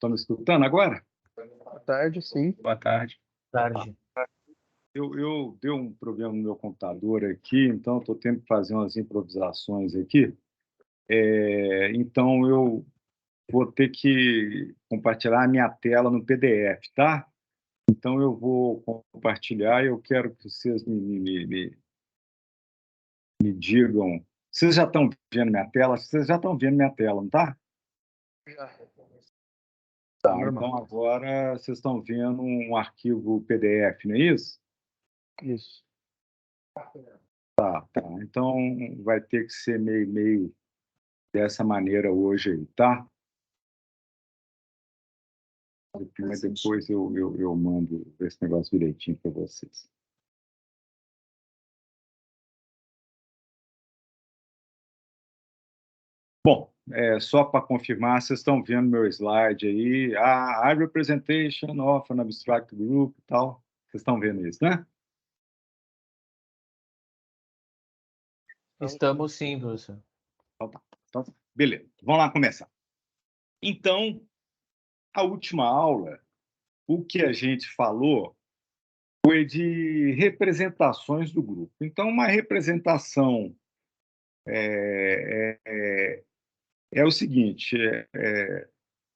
Estão me escutando agora? Boa tarde, sim. Boa tarde. Tarde. Eu deu um problema no meu computador aqui, então estou tendo que fazer umas improvisações aqui. Então eu vou ter que compartilhar a minha tela no PDF, tá? Então eu vou compartilhar e eu quero que vocês me digam. Vocês já estão vendo minha tela? Vocês já estão vendo minha tela, não tá? Tá, então agora vocês estão vendo um arquivo PDF, não é isso? Isso. Tá. Então vai ter que ser meio dessa maneira hoje aí, tá? Mas depois eu mando esse negócio direitinho para vocês. Bom, só para confirmar, vocês estão vendo meu slide aí, a representation of an abstract group e tal. Vocês estão vendo isso, né? Estamos sim, professor. Então, beleza, vamos lá começar. Então, a última aula, o que a gente falou foi de representações do grupo. Então, uma representação é o seguinte,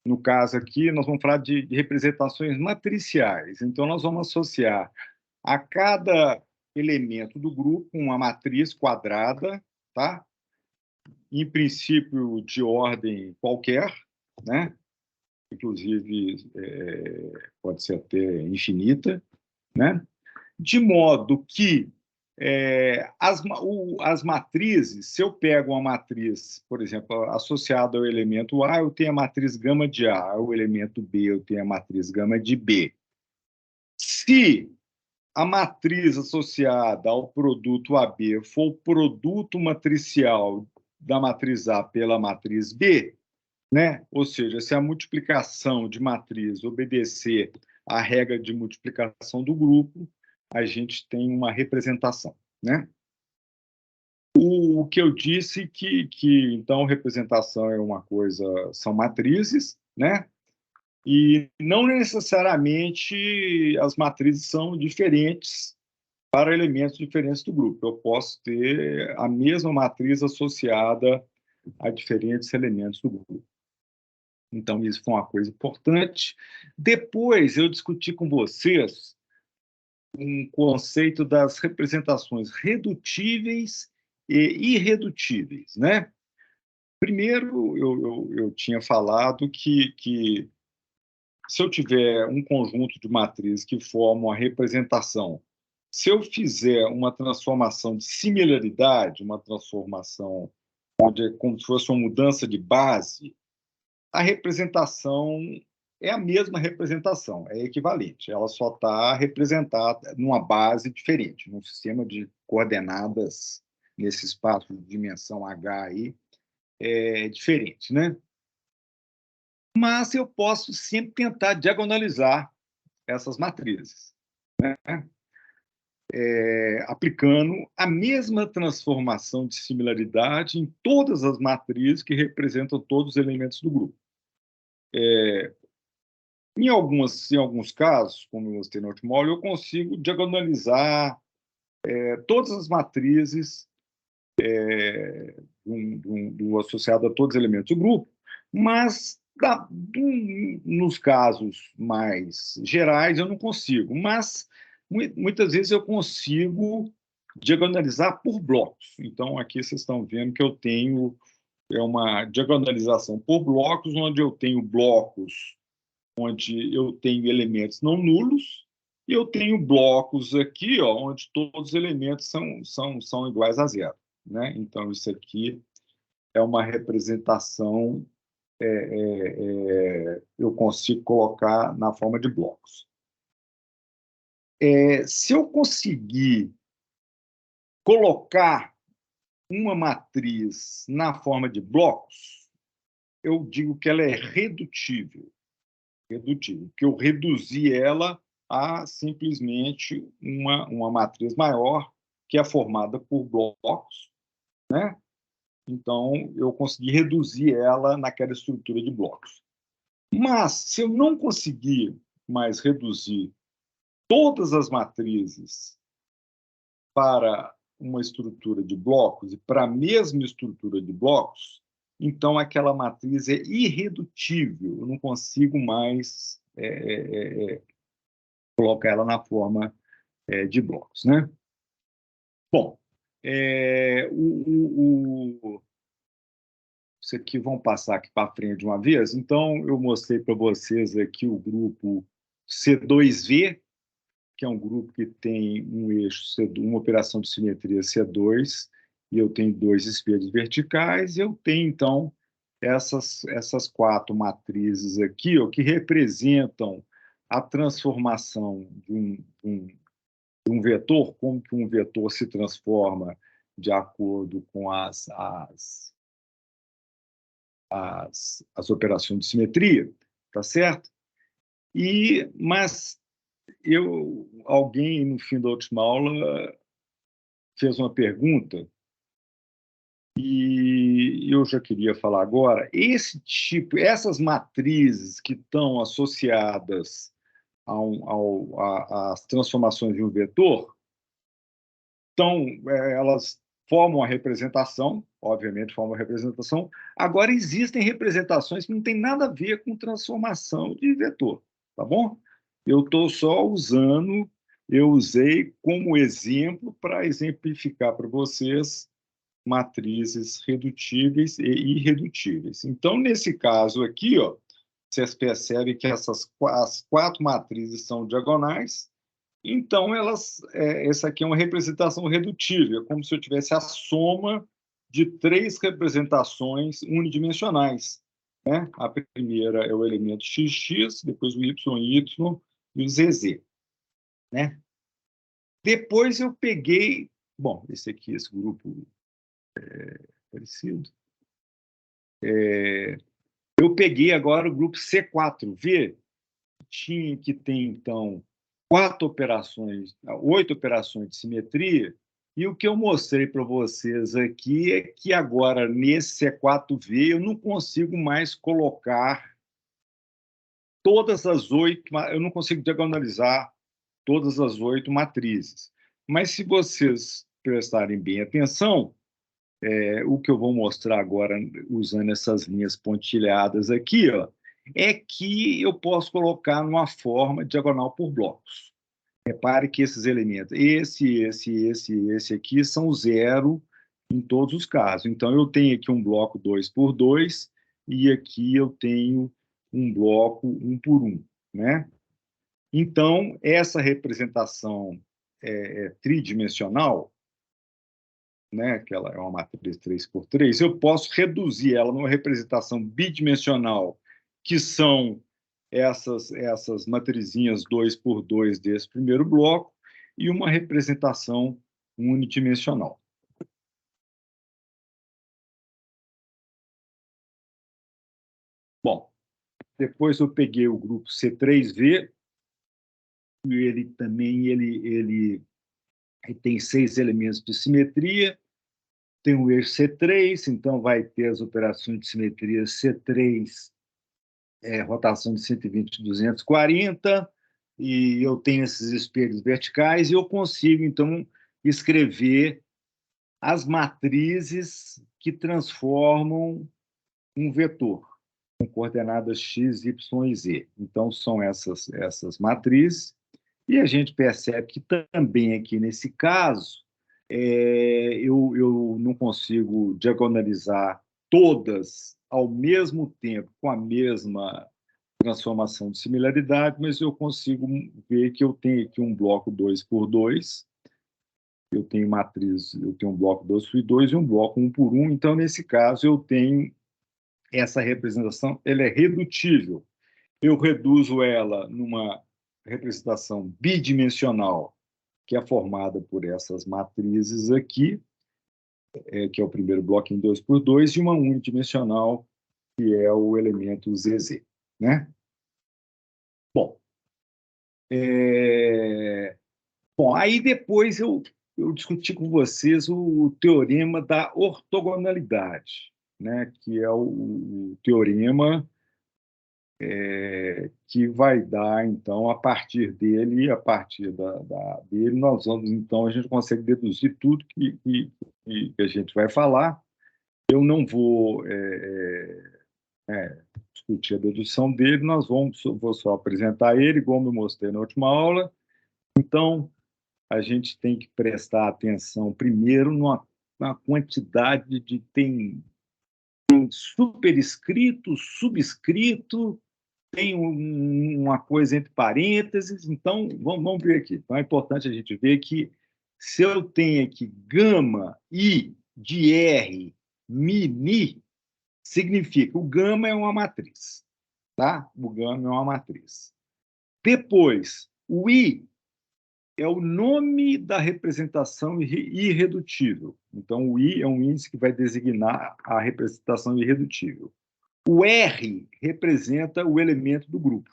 no caso aqui, nós vamos falar de representações matriciais. Então, nós vamos associar a cada elemento do grupo uma matriz quadrada, tá? Em princípio, de ordem qualquer, né? Inclusive, pode ser até infinita, né? De modo que as matrizes, se eu pego uma matriz, por exemplo, associada ao elemento A, eu tenho a matriz gama de A, ao elemento B, eu tenho a matriz gama de B. Se a matriz associada ao produto AB for o produto matricial da matriz A pela matriz B, né? Ou seja, se a multiplicação de matriz obedecer à regra de multiplicação do grupo, a gente tem uma representação, né? O que eu disse que então representação é uma coisa, são matrizes, né? E não necessariamente as matrizes são diferentes para elementos diferentes do grupo. Eu posso ter a mesma matriz associada a diferentes elementos do grupo. Então, isso foi uma coisa importante. Depois, eu discuti com vocês um conceito das representações redutíveis e irredutíveis, né? Primeiro, eu tinha falado que se eu tiver um conjunto de matrizes que formam a representação, se eu fizer uma transformação de similaridade, uma transformação onde é como se fosse uma mudança de base, a representação é a mesma representação, é equivalente. Ela só está representada numa base diferente, num sistema de coordenadas nesse espaço de dimensão H aí, é diferente, né? Mas eu posso sempre tentar diagonalizar essas matrizes, né? Aplicando a mesma transformação de similaridade em todas as matrizes que representam todos os elementos do grupo. Em alguns casos, como eu mostrei no último aula, eu consigo diagonalizar todas as matrizes do associado a todos os elementos do grupo, mas nos casos mais gerais eu não consigo, mas muitas vezes eu consigo diagonalizar por blocos. Então, aqui vocês estão vendo que eu tenho uma diagonalização por blocos, onde eu tenho blocos onde eu tenho elementos não nulos, e eu tenho blocos aqui, ó, onde todos os elementos são iguais a zero, né? Então, isso aqui é uma representação, eu consigo colocar na forma de blocos. Se eu conseguir colocar uma matriz na forma de blocos, eu digo que ela é redutível, que eu reduzi ela a simplesmente uma matriz maior, que é formada por blocos, né? Então, eu consegui reduzir ela naquela estrutura de blocos. Mas, se eu não conseguir mais reduzir todas as matrizes para uma estrutura de blocos e para a mesma estrutura de blocos, então aquela matriz é irredutível, eu não consigo mais colocar ela na forma de blocos, né? Bom, isso aqui, vamos passar aqui para frente de uma vez. Então, eu mostrei para vocês aqui o grupo C2V, que é um grupo que tem um eixo, uma operação de simetria C2, e eu tenho dois espelhos verticais, e eu tenho, então, essas quatro matrizes aqui, ó, que representam a transformação de um vetor, como que um vetor se transforma de acordo com as operações de simetria, tá certo? Mas alguém, no fim da última aula, fez uma pergunta e eu já queria falar agora. Essas matrizes que estão associadas às transformações de um vetor, elas formam a representação, obviamente formam a representação. Agora, existem representações que não têm nada a ver com transformação de vetor, tá bom? Eu usei como exemplo para exemplificar para vocês matrizes redutíveis e irredutíveis. Então, nesse caso aqui, ó, vocês percebem que as quatro matrizes são diagonais, então essa aqui é uma representação redutível, como se eu tivesse a soma de três representações unidimensionais, né? A primeira é o elemento XX, depois o YY e o ZZ, né? Depois eu peguei, bom, esse grupo parecido. Eu peguei agora o grupo C4V, que tem, então, 8 operações de simetria, e o que eu mostrei para vocês aqui é que agora, nesse C4V, eu não consigo mais colocar todas as 8, eu não consigo diagonalizar todas as 8 matrizes. Mas se vocês prestarem bem atenção, o que eu vou mostrar agora, usando essas linhas pontilhadas aqui, ó, é que eu posso colocar numa forma diagonal por blocos. Repare que esses elementos, esse aqui, são zero em todos os casos. Então, eu tenho aqui um bloco 2 por 2 e aqui eu tenho um bloco 1 por 1, né? Então, essa representação tridimensional, né, que ela é uma matriz 3 por 3, eu posso reduzir ela numa representação bidimensional, que são essas matrizinhas 2 por 2 desse primeiro bloco, e uma representação unidimensional. Bom, depois eu peguei o grupo C3V, e ele tem 6 elementos de simetria, tem o eixo C3, então vai ter as operações de simetria C3, rotação de 120 e 240, e eu tenho esses espelhos verticais, e eu consigo, então, escrever as matrizes que transformam um vetor com coordenadas x, y e z. Então, são essas matrizes, e a gente percebe que também aqui nesse caso, eu não consigo diagonalizar todas ao mesmo tempo, com a mesma transformação de similaridade, mas eu consigo ver que eu tenho aqui um bloco 2 por 2, eu tenho um bloco 2 por 2 e um bloco 1 por 1, então, nesse caso, eu tenho essa representação, ela é redutível. Eu reduzo ela numa representação bidimensional, que é formada por essas matrizes aqui, que é o primeiro bloco em 2 por 2, e uma unidimensional, que é o elemento ZZ, né? Bom, aí depois eu discuti com vocês o teorema da ortogonalidade, né? Que é o teorema que vai dar, então, a partir dele, a partir dele, nós vamos, então, a gente consegue deduzir tudo que a gente vai falar. Eu não vou discutir a dedução dele, vou só apresentar ele, como eu mostrei na última aula. Então, a gente tem que prestar atenção primeiro na quantidade de tem superescrito, subscrito, tem uma coisa entre parênteses. Então, vamos ver aqui. Então, é importante a gente ver que se eu tenho aqui gama, I, de R, Mi, Ni, significa o gama é uma matriz, tá? O gama é uma matriz. Depois, o I é o nome da representação irredutível. Então, o I é um índice que vai designar a representação irredutível. O R representa o elemento do grupo.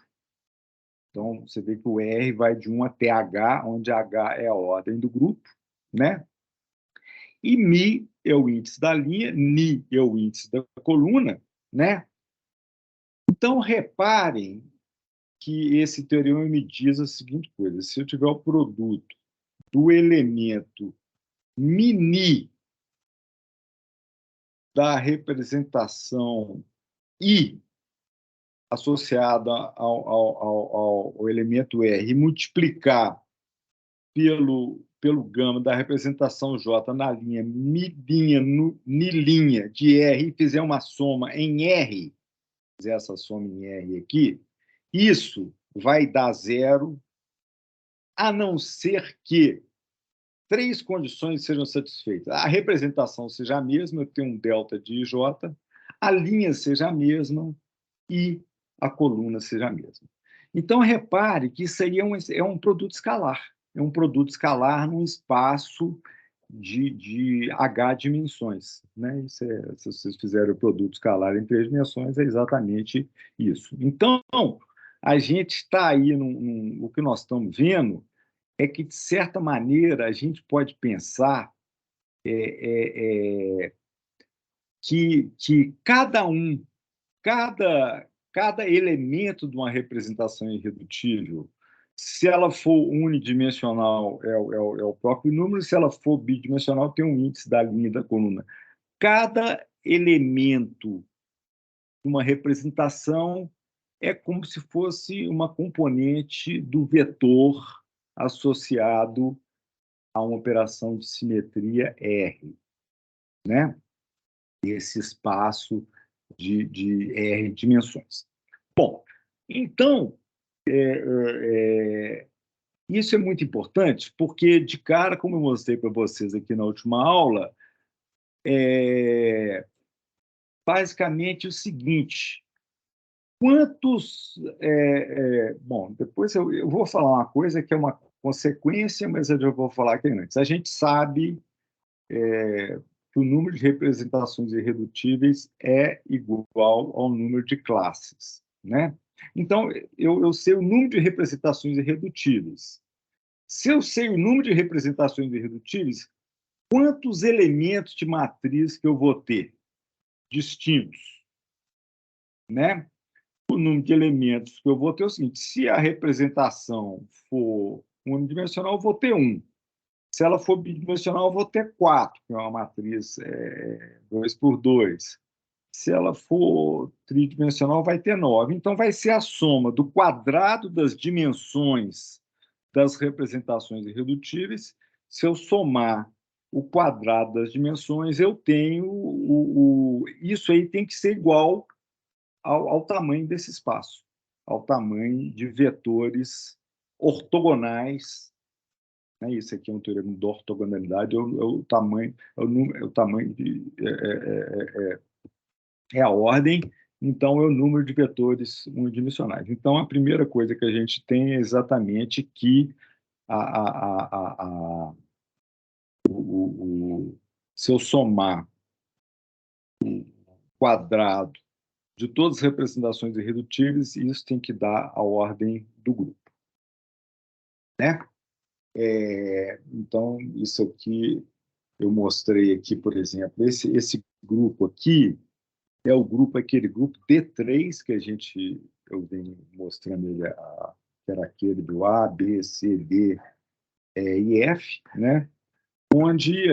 Então, você vê que o R vai de 1 até H, onde H é a ordem do grupo, né? E Mi é o índice da linha, Ni é o índice da coluna, né? Então, reparem que esse teorema me diz a seguinte coisa: se eu tiver o produto do elemento mini da representação I associada ao elemento R e multiplicar pelo gama da representação J na linha midinha, nilinha de R e fizer uma soma em R, fizer essa soma em R aqui, isso vai dar zero, a não ser que três condições sejam satisfeitas. A representação seja a mesma, eu tenho um delta de IJ, a linha seja a mesma e a coluna seja a mesma. Então, repare que isso aí é um produto escalar. É um produto escalar num espaço de H dimensões. Né? Se vocês fizerem o produto escalar em 3 dimensões, é exatamente isso. Então, a gente está aí, o que nós estamos vendo é que, de certa maneira, a gente pode pensar que cada elemento de uma representação irredutível, se ela for unidimensional, é o próprio número, se ela for bidimensional, tem um índice da linha e da coluna. Cada elemento de uma representação é como se fosse uma componente do vetor associado a uma operação de simetria R, né? Esse espaço de R dimensões. Bom, então, isso é muito importante, porque, de cara, como eu mostrei para vocês aqui na última aula, basicamente o seguinte: bom, depois eu vou falar uma coisa que é uma consequência, mas eu já vou falar aqui antes. A gente sabe que o número de representações irredutíveis é igual ao número de classes, né? Então, eu sei o número de representações irredutíveis. Se eu sei o número de representações irredutíveis, quantos elementos de matriz que eu vou ter distintos, né? O número de elementos que eu vou ter é o seguinte: se a representação for unidimensional, eu vou ter 1. Se ela for bidimensional, eu vou ter 4, que é uma matriz 2 por 2. Se ela for tridimensional, vai ter 9. Então, vai ser a soma do quadrado das dimensões das representações irredutíveis. Se eu somar o quadrado das dimensões, eu tenho isso aí tem que ser igual ao tamanho desse espaço, ao tamanho de vetores ortogonais. Né? Isso aqui é um teorema de ortogonalidade, é o tamanho, é o tamanho é a ordem, então é o número de vetores unidimensionais. Então, a primeira coisa que a gente tem é exatamente que se eu somar o quadrado de todas as representações irredutíveis, isso tem que dar a ordem do grupo. Né? Então, isso aqui eu mostrei aqui, por exemplo, esse grupo aqui é o grupo, aquele grupo D3 que a gente eu venho mostrando ele, que era aquele do A, B, C, D, e F, né? Onde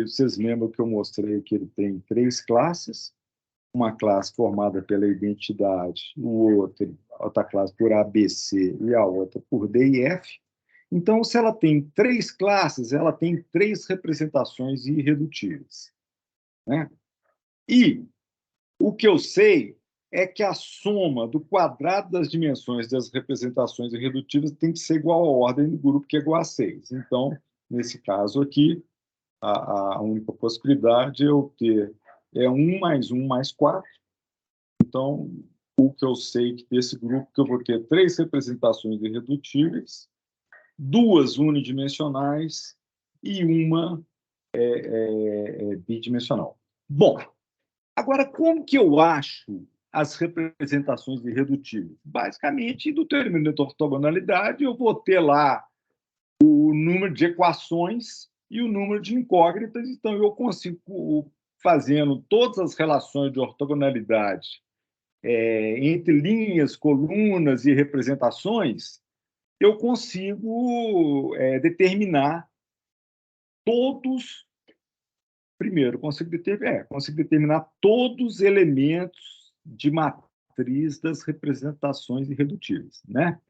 vocês lembram que eu mostrei que ele tem 3 classes, uma classe formada pela identidade, outra classe por A, B, C e a outra por D e F. Então, se ela tem 3 classes, ela tem 3 representações irredutíveis, né? E o que eu sei é que a soma do quadrado das dimensões das representações irredutíveis tem que ser igual à ordem do grupo, que é igual a 6. Então, nesse caso aqui, a única possibilidade é eu ter 1 mais 1 mais 4. Então, o que eu sei que desse grupo que eu vou ter 3 representações irredutíveis, 2 unidimensionais e uma bidimensional. Bom, agora, como que eu acho as representações irredutíveis? Basicamente, do término da ortogonalidade, eu vou ter lá o número de equações e o número de incógnitas, então eu consigo, fazendo todas as relações de ortogonalidade entre linhas, colunas e representações, eu consigo determinar todos. Primeiro, consigo determinar todos os elementos de matriz das representações irredutíveis, né?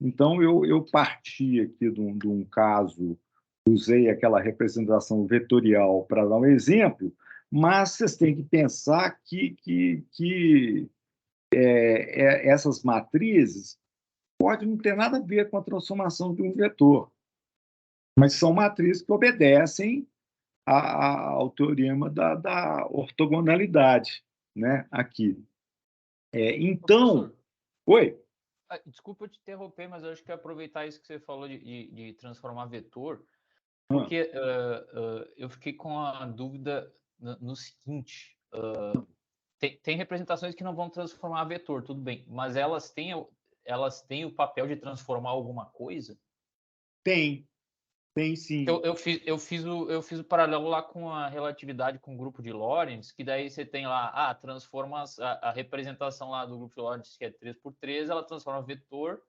Então, eu parti aqui de um caso, usei aquela representação vetorial para dar um exemplo, mas vocês têm que pensar que essas matrizes podem não ter nada a ver com a transformação de um vetor, mas são matrizes que obedecem ao teorema da ortogonalidade, né? Aqui. Então, Professor, oi. desculpa eu te interromper, mas eu acho que aproveitar isso que você falou de transformar vetor, porque eu fiquei com a dúvida no seguinte: tem representações que não vão transformar vetor, tudo bem, mas elas têm o papel de transformar alguma coisa? Tem sim. Eu fiz o paralelo lá com a relatividade com o grupo de Lorentz, que daí você tem lá, transforma a representação lá do grupo de Lorentz, que é 3×3, ela transforma vetor,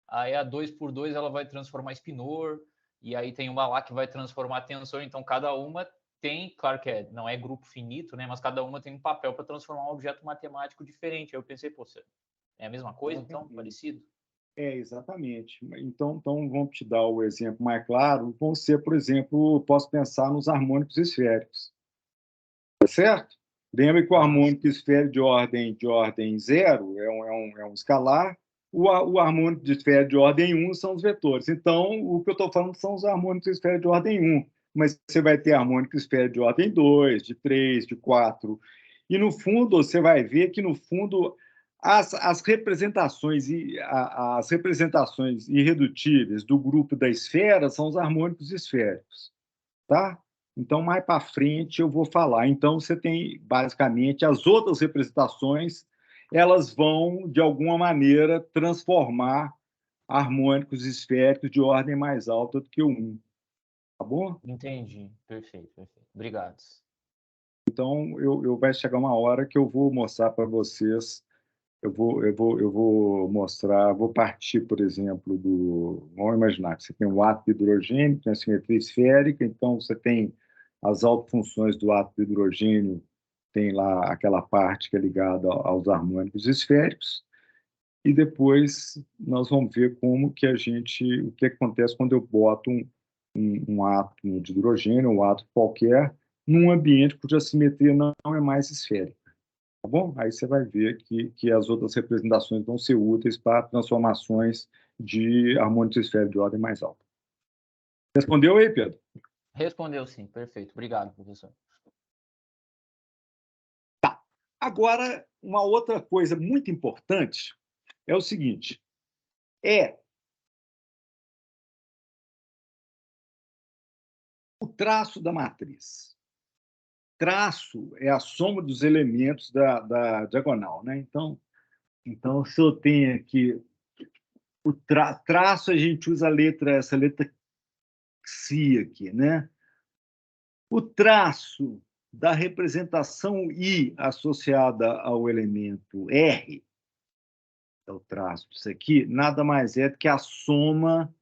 aí a 2×2 ela vai transformar spinor, e aí tem uma lá que vai transformar tensor, então cada uma tem, claro que não é grupo finito, né, mas cada uma tem um papel para transformar um objeto matemático diferente. Aí eu pensei, pô, é a mesma coisa, então? Parecido? Exatamente. Então, vamos te dar o exemplo mais claro. Vão ser, por exemplo, posso pensar nos harmônicos esféricos. Tá certo? Lembra que o harmônico esférico de ordem 0 é um escalar, o harmônico de esfera de ordem 1 são os vetores. Então, o que eu estou falando são os harmônicos de esfera de ordem 1. Mas você vai ter harmônico esfera de ordem 2, de 3, de 4. E, no fundo, você vai ver que, no fundo, as representações irredutíveis do grupo da esfera são os harmônicos esféricos. Tá? Então, mais para frente, eu vou falar. Então, você tem, basicamente, as outras representações, elas vão, de alguma maneira, transformar harmônicos esféricos de ordem mais alta do que o 1. Tá bom? Entendi. Perfeito. Obrigado. Então, vai chegar uma hora que eu vou mostrar para vocês. Eu vou mostrar, vou partir, por exemplo, vamos imaginar que você tem um átomo de hidrogênio, tem a simetria esférica, então você tem as autofunções do átomo de hidrogênio, tem lá aquela parte que é ligada aos harmônicos esféricos, e depois nós vamos ver o que acontece quando eu boto um átomo de hidrogênio, um átomo qualquer, num ambiente cuja simetria não é mais esférica. Tá bom? Aí você vai ver que as outras representações vão ser úteis para transformações de harmônicos esféricos de ordem mais alta. Respondeu aí, Pedro? Respondeu sim, perfeito. Obrigado, professor. Agora, uma outra coisa muito importante é o seguinte: o traço da matriz. Traço é a soma dos elementos da diagonal, né? Então, se eu tenho aqui o traço, a gente usa essa letra xi aqui, né? O traço da representação I associada ao elemento R é o traço disso aqui, nada mais é do que a soma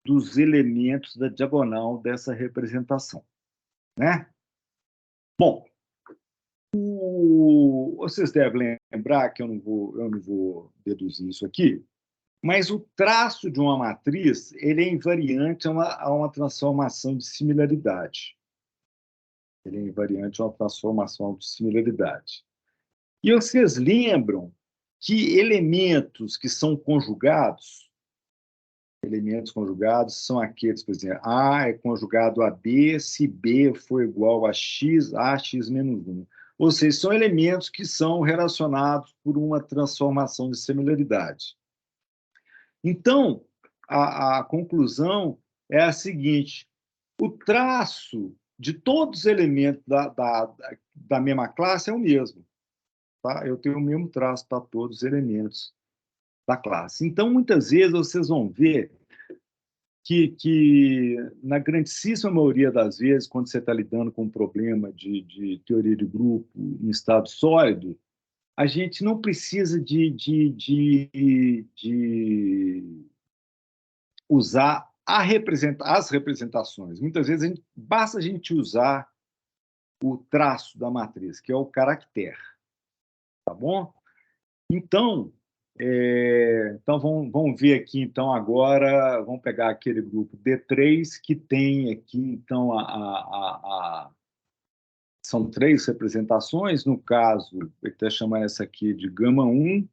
dos elementos da diagonal dessa representação, né? Bom, vocês devem lembrar que eu não vou deduzir isso aqui, mas o traço de uma matriz ele é invariante a uma transformação de similaridade. Ele é invariante a uma transformação de similaridade. E vocês lembram que elementos que são conjugados, elementos conjugados são aqueles, por exemplo, A é conjugado a B se B for igual a X menos 1. Ou seja, são elementos que são relacionados por uma transformação de similaridade. Então, a conclusão é a seguinte: o traço de todos os elementos da mesma classe é o mesmo. Tá? Eu tenho o mesmo traço para todos os elementos da classe. Então, muitas vezes, vocês vão ver que na grandíssima maioria das vezes, quando você está lidando com um problema de teoria de grupo em estado sólido, a gente não precisa de usar as representações. Muitas vezes, basta a gente usar o traço da matriz, que é o caractere. Tá bom? Então, vamos ver aqui, então, agora, vamos pegar aquele grupo D3, que tem aqui, então, são 3 representações, no caso, eu até chamar essa aqui de gama 1,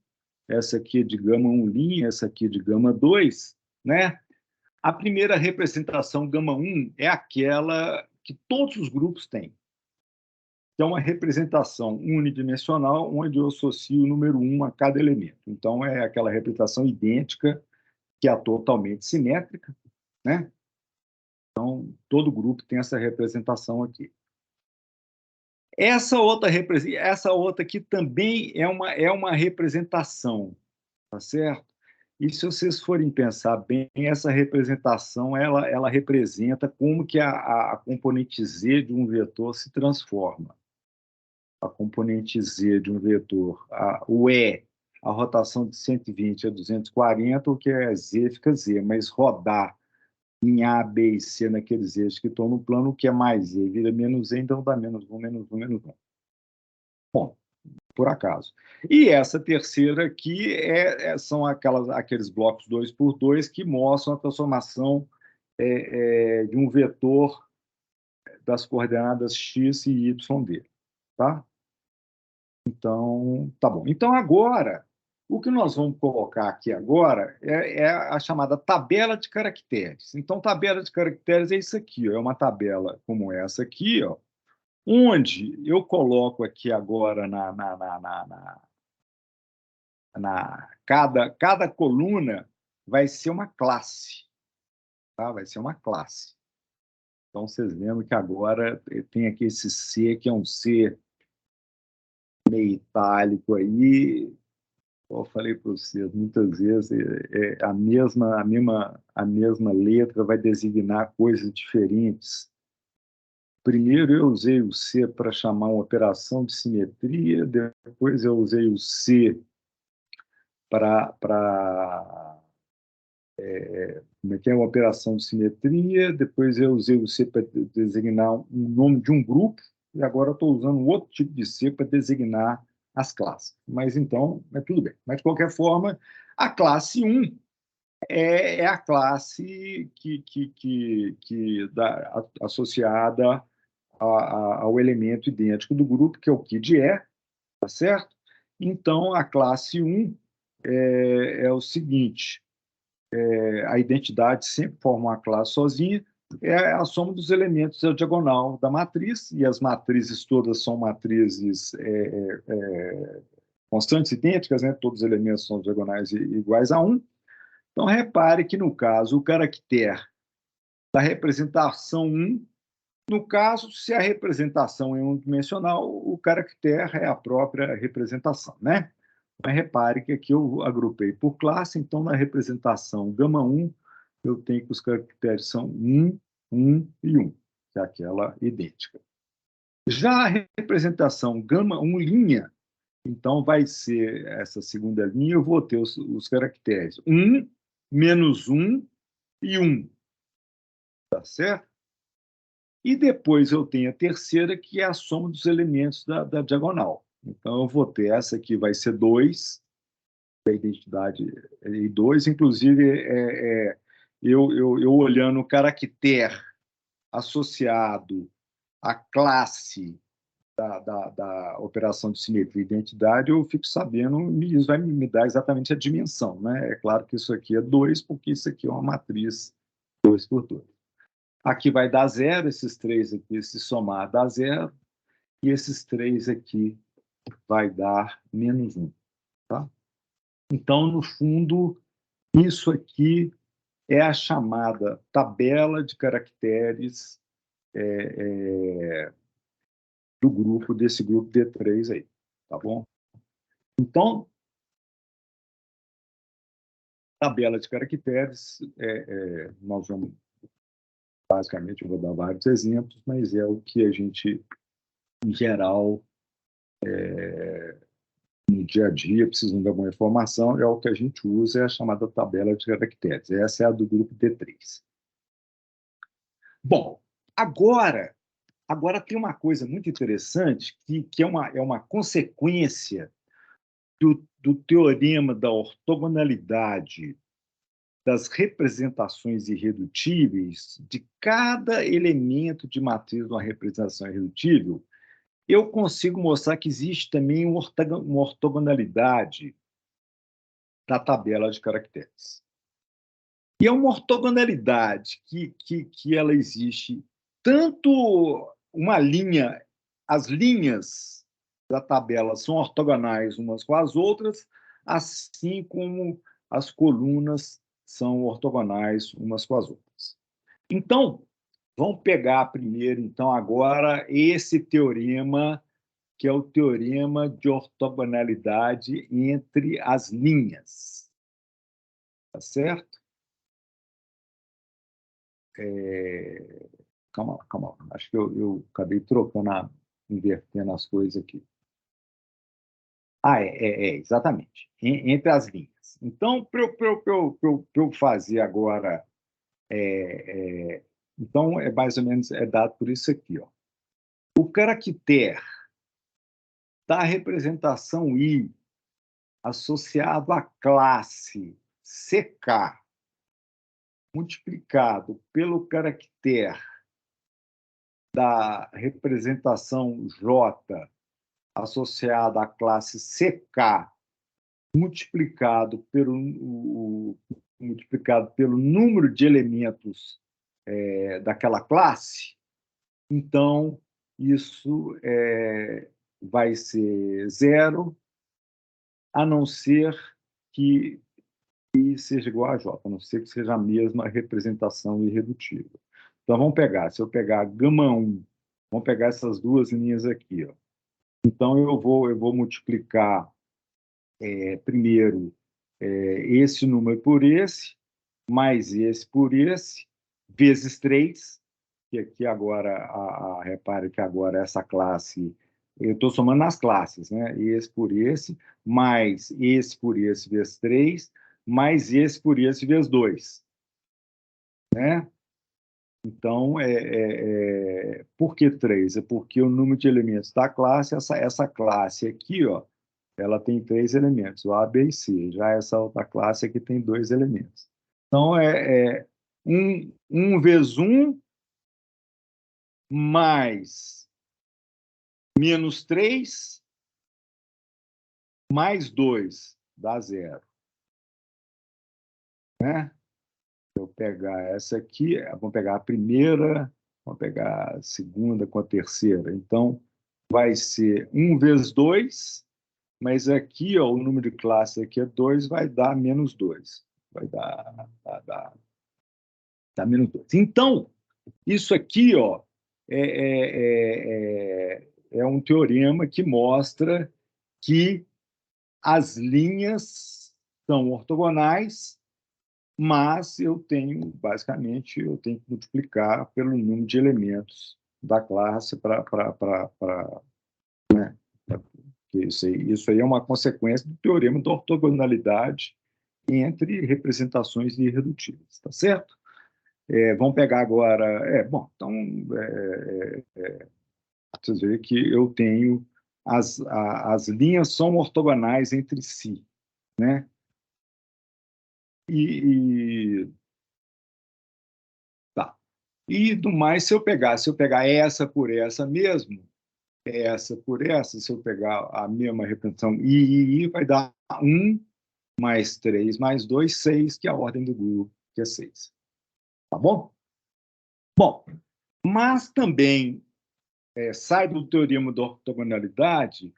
essa aqui de gama 1', essa aqui de gama 2, né? A primeira representação gama 1 é aquela que todos os grupos têm, que é uma representação unidimensional, onde eu associo o número 1 a cada elemento. Então, é aquela representação idêntica, que é totalmente simétrica, né? Então, todo grupo tem essa representação aqui. Essa outra aqui também é uma representação, tá certo? E se vocês forem pensar bem, essa representação ela representa como que a componente z de um vetor se transforma. A componente z de um vetor, o E, a rotação de 120 a 240, o que é z fica z, mas rodar em A, B e C naqueles eixos que estão no plano, o que é mais z vira menos z, então dá menos 1, menos 1, menos 1. Bom, por acaso. E essa terceira aqui são aqueles blocos 2×2 que mostram a transformação de um vetor das coordenadas x e y dele. Tá? Então, tá bom. Então, agora, o que nós vamos colocar aqui agora é a chamada tabela de caracteres. Então, tabela de caracteres é isso aqui, ó, é uma tabela como essa aqui, ó, onde eu coloco aqui agora cada coluna vai ser uma classe, tá? Vai ser uma classe. Então, vocês lembram que agora tem aqui esse C, que é um C meio itálico aí. Eu falei para vocês, muitas vezes a mesma letra vai designar coisas diferentes. Primeiro eu usei o C para chamar uma operação de simetria, depois eu usei o C para como é que é uma operação de simetria, depois eu usei o C para designar um nome de um grupo, e agora estou usando um outro tipo de C para designar as classes. Mas então, tudo bem. Mas, de qualquer forma, a classe 1 é a classe associada ao elemento idêntico do grupo, que é o KID E, tá certo? Então, a classe 1 é o seguinte: a identidade sempre forma uma classe sozinha, é a soma dos elementos da diagonal da matriz, e as matrizes todas são matrizes constantes idênticas, né? Todos os elementos são diagonais iguais a 1. Então, repare que, no caso, o caractere da representação 1, no caso, se a representação é unidimensional, o caractere é a própria representação, né? Mas repare que aqui eu agrupei por classe, então na representação gama 1, eu tenho que os caracteres são 1, 1 e 1, que é aquela idêntica. Já a representação gama 1', Então, vai ser essa segunda linha, eu vou ter os caracteres 1, -1 e 1. Tá certo? E depois eu tenho a terceira, que é a soma dos elementos da diagonal. Então, eu vou ter essa aqui, vai ser 2, da identidade e 2. Inclusive, eu olhando o caractere associado à classe da operação de simetria e identidade, eu fico sabendo, e isso vai me dar exatamente a dimensão, né? É claro que isso aqui é 2, porque isso aqui é uma matriz 2 por 2. Aqui vai dar 0, esses 3 aqui, se somar dá 0, e esses 3 aqui vai dar -1. Tá? Então, no fundo, isso aqui é a chamada tabela de caracteres desse grupo D3 aí, tá bom? Então, tabela de caracteres, nós vamos, basicamente, eu vou dar vários exemplos, mas é o que a gente, em geral, no dia a dia, precisando de alguma informação, é o que a gente usa, é a chamada tabela de caracteres. Essa é a do grupo D3. Bom, agora tem uma coisa muito interessante que é uma consequência do teorema da ortogonalidade das representações irredutíveis de cada elemento de matriz de uma representação irredutível. Eu consigo mostrar que existe também uma ortogonalidade da tabela de caracteres. E é uma ortogonalidade que ela existe tanto uma linha, as linhas da tabela são ortogonais umas com as outras, assim como as colunas são ortogonais umas com as outras. Então, vamos pegar primeiro, então, agora, esse teorema, que é o teorema de ortogonalidade entre as linhas. Tá certo? Calma. Acho que eu acabei invertendo as coisas aqui. Exatamente. Entre as linhas. Então, para eu fazer agora... então, mais ou menos dado por isso aqui. Ó. O caractere da representação I associado à classe CK multiplicado pelo caractere da representação J associada à classe CK multiplicado pelo número de elementos daquela classe, então isso vai ser 0, a não ser que I seja igual a J, a não ser que seja a mesma representação irredutível. Então, vamos pegar, se eu pegar γ1, vamos pegar essas duas linhas aqui. Ó. Então, eu vou multiplicar primeiro esse número por esse, mais esse por esse, vezes 3, que aqui agora, repare que agora essa classe, eu estou somando as classes, né? Esse por esse, mais esse por esse, vezes 3, mais esse por esse, vezes 2. Né? Então, por que 3? É porque o número de elementos da classe, essa classe aqui, ó, ela tem 3 elementos, o A, B e C. Já essa outra classe aqui tem 2 elementos. Então, 1 vezes 1 mais -3 mais 2 dá 0. Né? Se eu pegar essa aqui, vamos pegar a primeira, vamos pegar a segunda com a terceira. Então, vai ser 1 vezes 2, mas aqui, ó, o número de classe aqui é 2, vai dar -2. Vai dar -2. Então, isso aqui, ó, é um teorema que mostra que as linhas são ortogonais, mas basicamente, eu tenho que multiplicar pelo número de elementos da classe para que isso aí é uma consequência do teorema da ortogonalidade entre representações irredutíveis, tá certo? Vamos pegar agora... bom, então, vocês verem que eu tenho... As linhas são ortogonais entre si, né? Tá. E do mais, se eu pegar essa por essa mesmo, essa por essa, se eu pegar a mesma representação I, vai dar 1 mais 3 mais 2, 6, que é a ordem do grupo, que é 6. Tá bom? Bom, mas também sai do teorema da ortogonalidade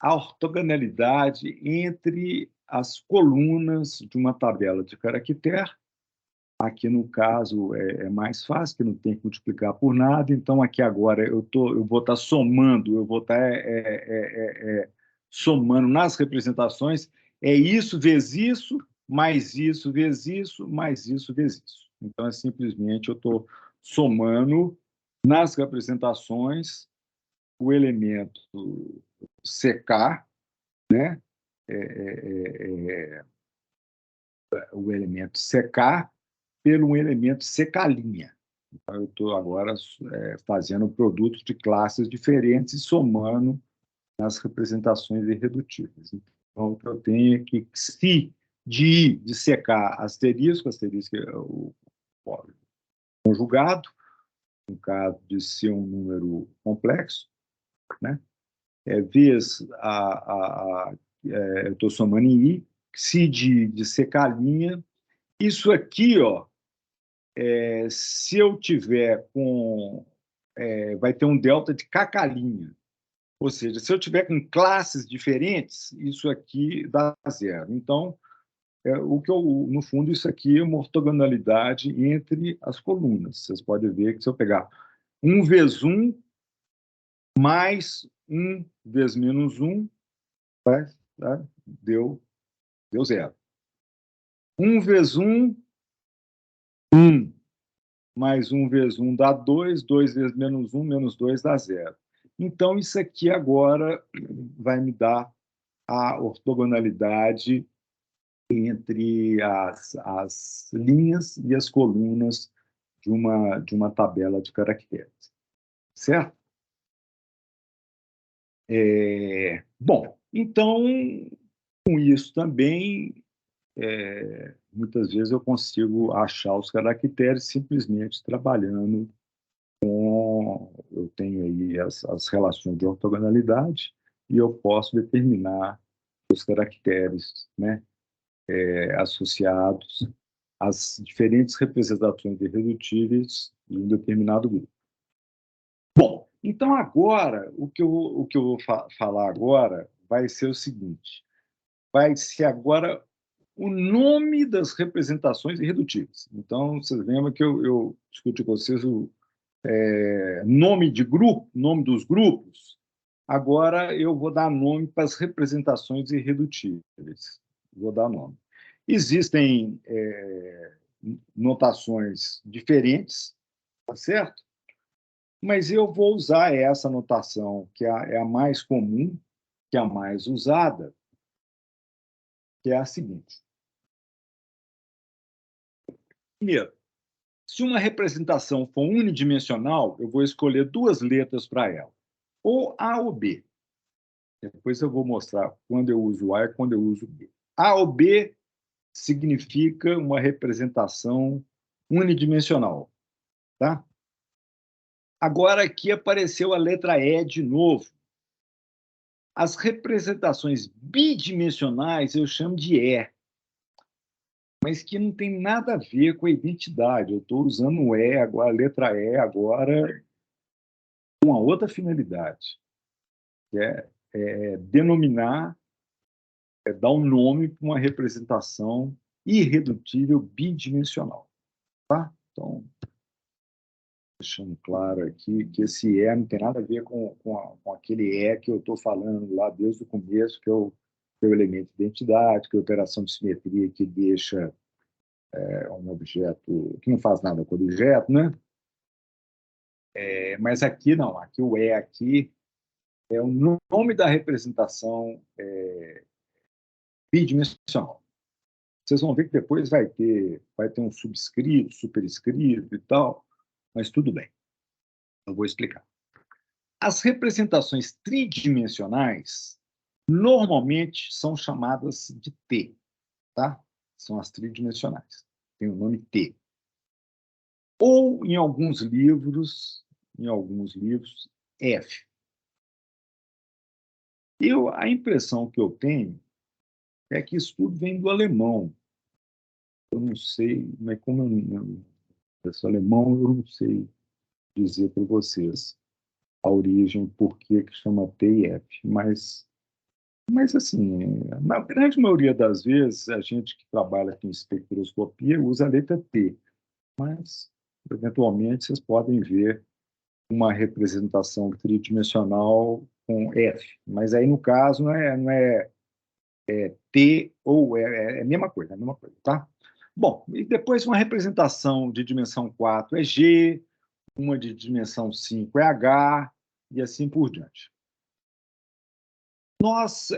a ortogonalidade entre as colunas de uma tabela de caractere. Aqui, no caso, é mais fácil, que não tem que multiplicar por nada. Então, aqui agora, eu vou estar somando, eu vou estar somando nas representações, isso vezes isso, mais isso vezes isso, mais isso vezes isso. Então, simplesmente, eu estou somando nas representações o elemento CK, né? O elemento CK pelo elemento CK'. Então, eu estou agora fazendo produtos de classes diferentes e somando nas representações irredutíveis. Então, o que eu tenho é que se de CK asterisco é o conjugado, no caso de ser um número complexo, né? Vezes eu estou somando em I, se de CK', isso aqui, ó, se eu tiver com... vai ter um delta de KK'. Ou seja, se eu tiver com classes diferentes, isso aqui dá 0. Então, no fundo, isso aqui é uma ortogonalidade entre as colunas. Vocês podem ver que se eu pegar 1 vezes 1 mais 1 vezes menos 1, deu 0. 1 vezes 1, 1. Mais 1 vezes 1 dá 2, 2 vezes menos 2 dá 0. Então, isso aqui agora vai me dar a ortogonalidade entre as linhas e as colunas de uma tabela de caracteres. Certo? Bom, então, com isso também, muitas vezes eu consigo achar os caracteres simplesmente trabalhando com... Eu tenho aí as relações de ortogonalidade e eu posso determinar os caracteres, né, associados às diferentes representações irredutíveis de um determinado grupo. Bom, então agora, o que eu vou falar agora vai ser o seguinte: vai ser agora o nome das representações irredutíveis. Então, vocês lembram que eu discuti com vocês o nome de grupo, nome dos grupos. Agora eu vou dar nome para as representações irredutíveis. Vou dar nome. Existem notações diferentes, tá certo? Mas eu vou usar essa notação, que é a mais comum, que é a mais usada, que é a seguinte. Primeiro, se uma representação for unidimensional, eu vou escolher 2 letras para ela, ou A ou B. Depois eu vou mostrar quando eu uso A e quando eu uso B. A ou B significa uma representação unidimensional. Tá? Agora aqui apareceu a letra E de novo. As representações bidimensionais eu chamo de E, mas que não tem nada a ver com a identidade. Eu estou usando o E agora, a letra E agora, com uma outra finalidade, que é denominar, dar um nome para uma representação irredutível bidimensional. Tá? Então, deixando claro aqui que esse E não tem nada a ver com aquele E que eu estou falando lá desde o começo, que é o elemento de identidade, que é a operação de simetria que deixa um objeto, que não faz nada com o objeto, né? Mas aqui não, aqui o E aqui o nome da representação bidimensional. Vocês vão ver que depois vai ter um subscrito, superescrito e tal, mas tudo bem. Eu vou explicar. As representações tridimensionais normalmente são chamadas de T, tá? São as tridimensionais. Tem o nome T. Ou, em alguns livros, F. A impressão que eu tenho é que isso tudo vem do alemão. Eu não sei, mas como eu sou alemão, eu não sei dizer para vocês a origem, por que chama T e F. Mas assim, na grande maioria das vezes, a gente que trabalha com espectroscopia usa a letra T. Mas, eventualmente, vocês podem ver uma representação tridimensional com F. Mas aí, no caso, não é T ou é a mesma coisa, tá? Bom, e depois uma representação de dimensão 4 é G, uma de dimensão 5 é H, e assim por diante. Nós,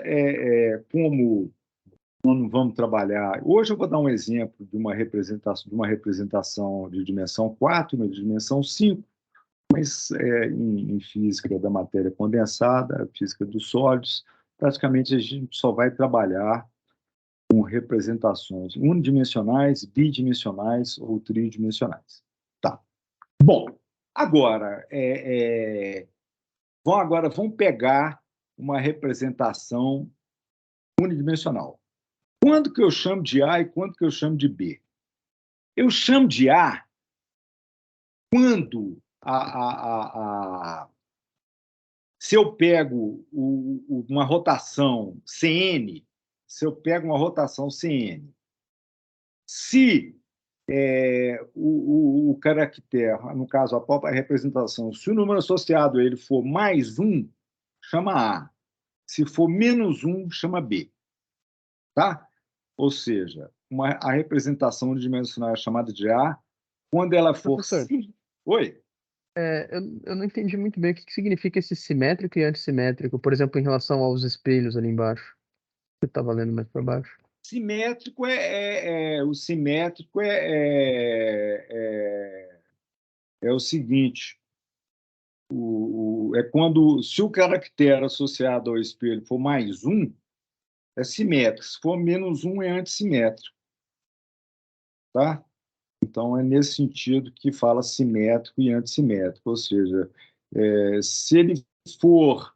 como não vamos trabalhar... Hoje eu vou dar um exemplo de uma representação de dimensão 4, uma de dimensão 5, mas em física da matéria condensada, física dos sólidos, praticamente a gente só vai trabalhar com representações unidimensionais, bidimensionais ou tridimensionais. Tá. Bom, agora, vamos pegar uma representação unidimensional. Quando que eu chamo de A e quando que eu chamo de B? Eu chamo de A quando se eu pego uma rotação CN, se o caractere, no caso, a própria representação, se o número associado a ele for mais 1, chama A. Se for menos 1, chama B. Tá? Ou seja, a representação unidimensional é chamada de A quando ela for... Professor, Oi? eu não entendi muito bem o que significa esse simétrico e antissimétrico, por exemplo, em relação aos espelhos ali embaixo. Você estava lendo mais para baixo. Simétrico o simétrico é o seguinte, é quando, se o caractere associado ao espelho for mais 1, é simétrico. Se for menos 1, é antissimétrico. Tá? Então, é nesse sentido que fala simétrico e antissimétrico. Ou seja, se ele for...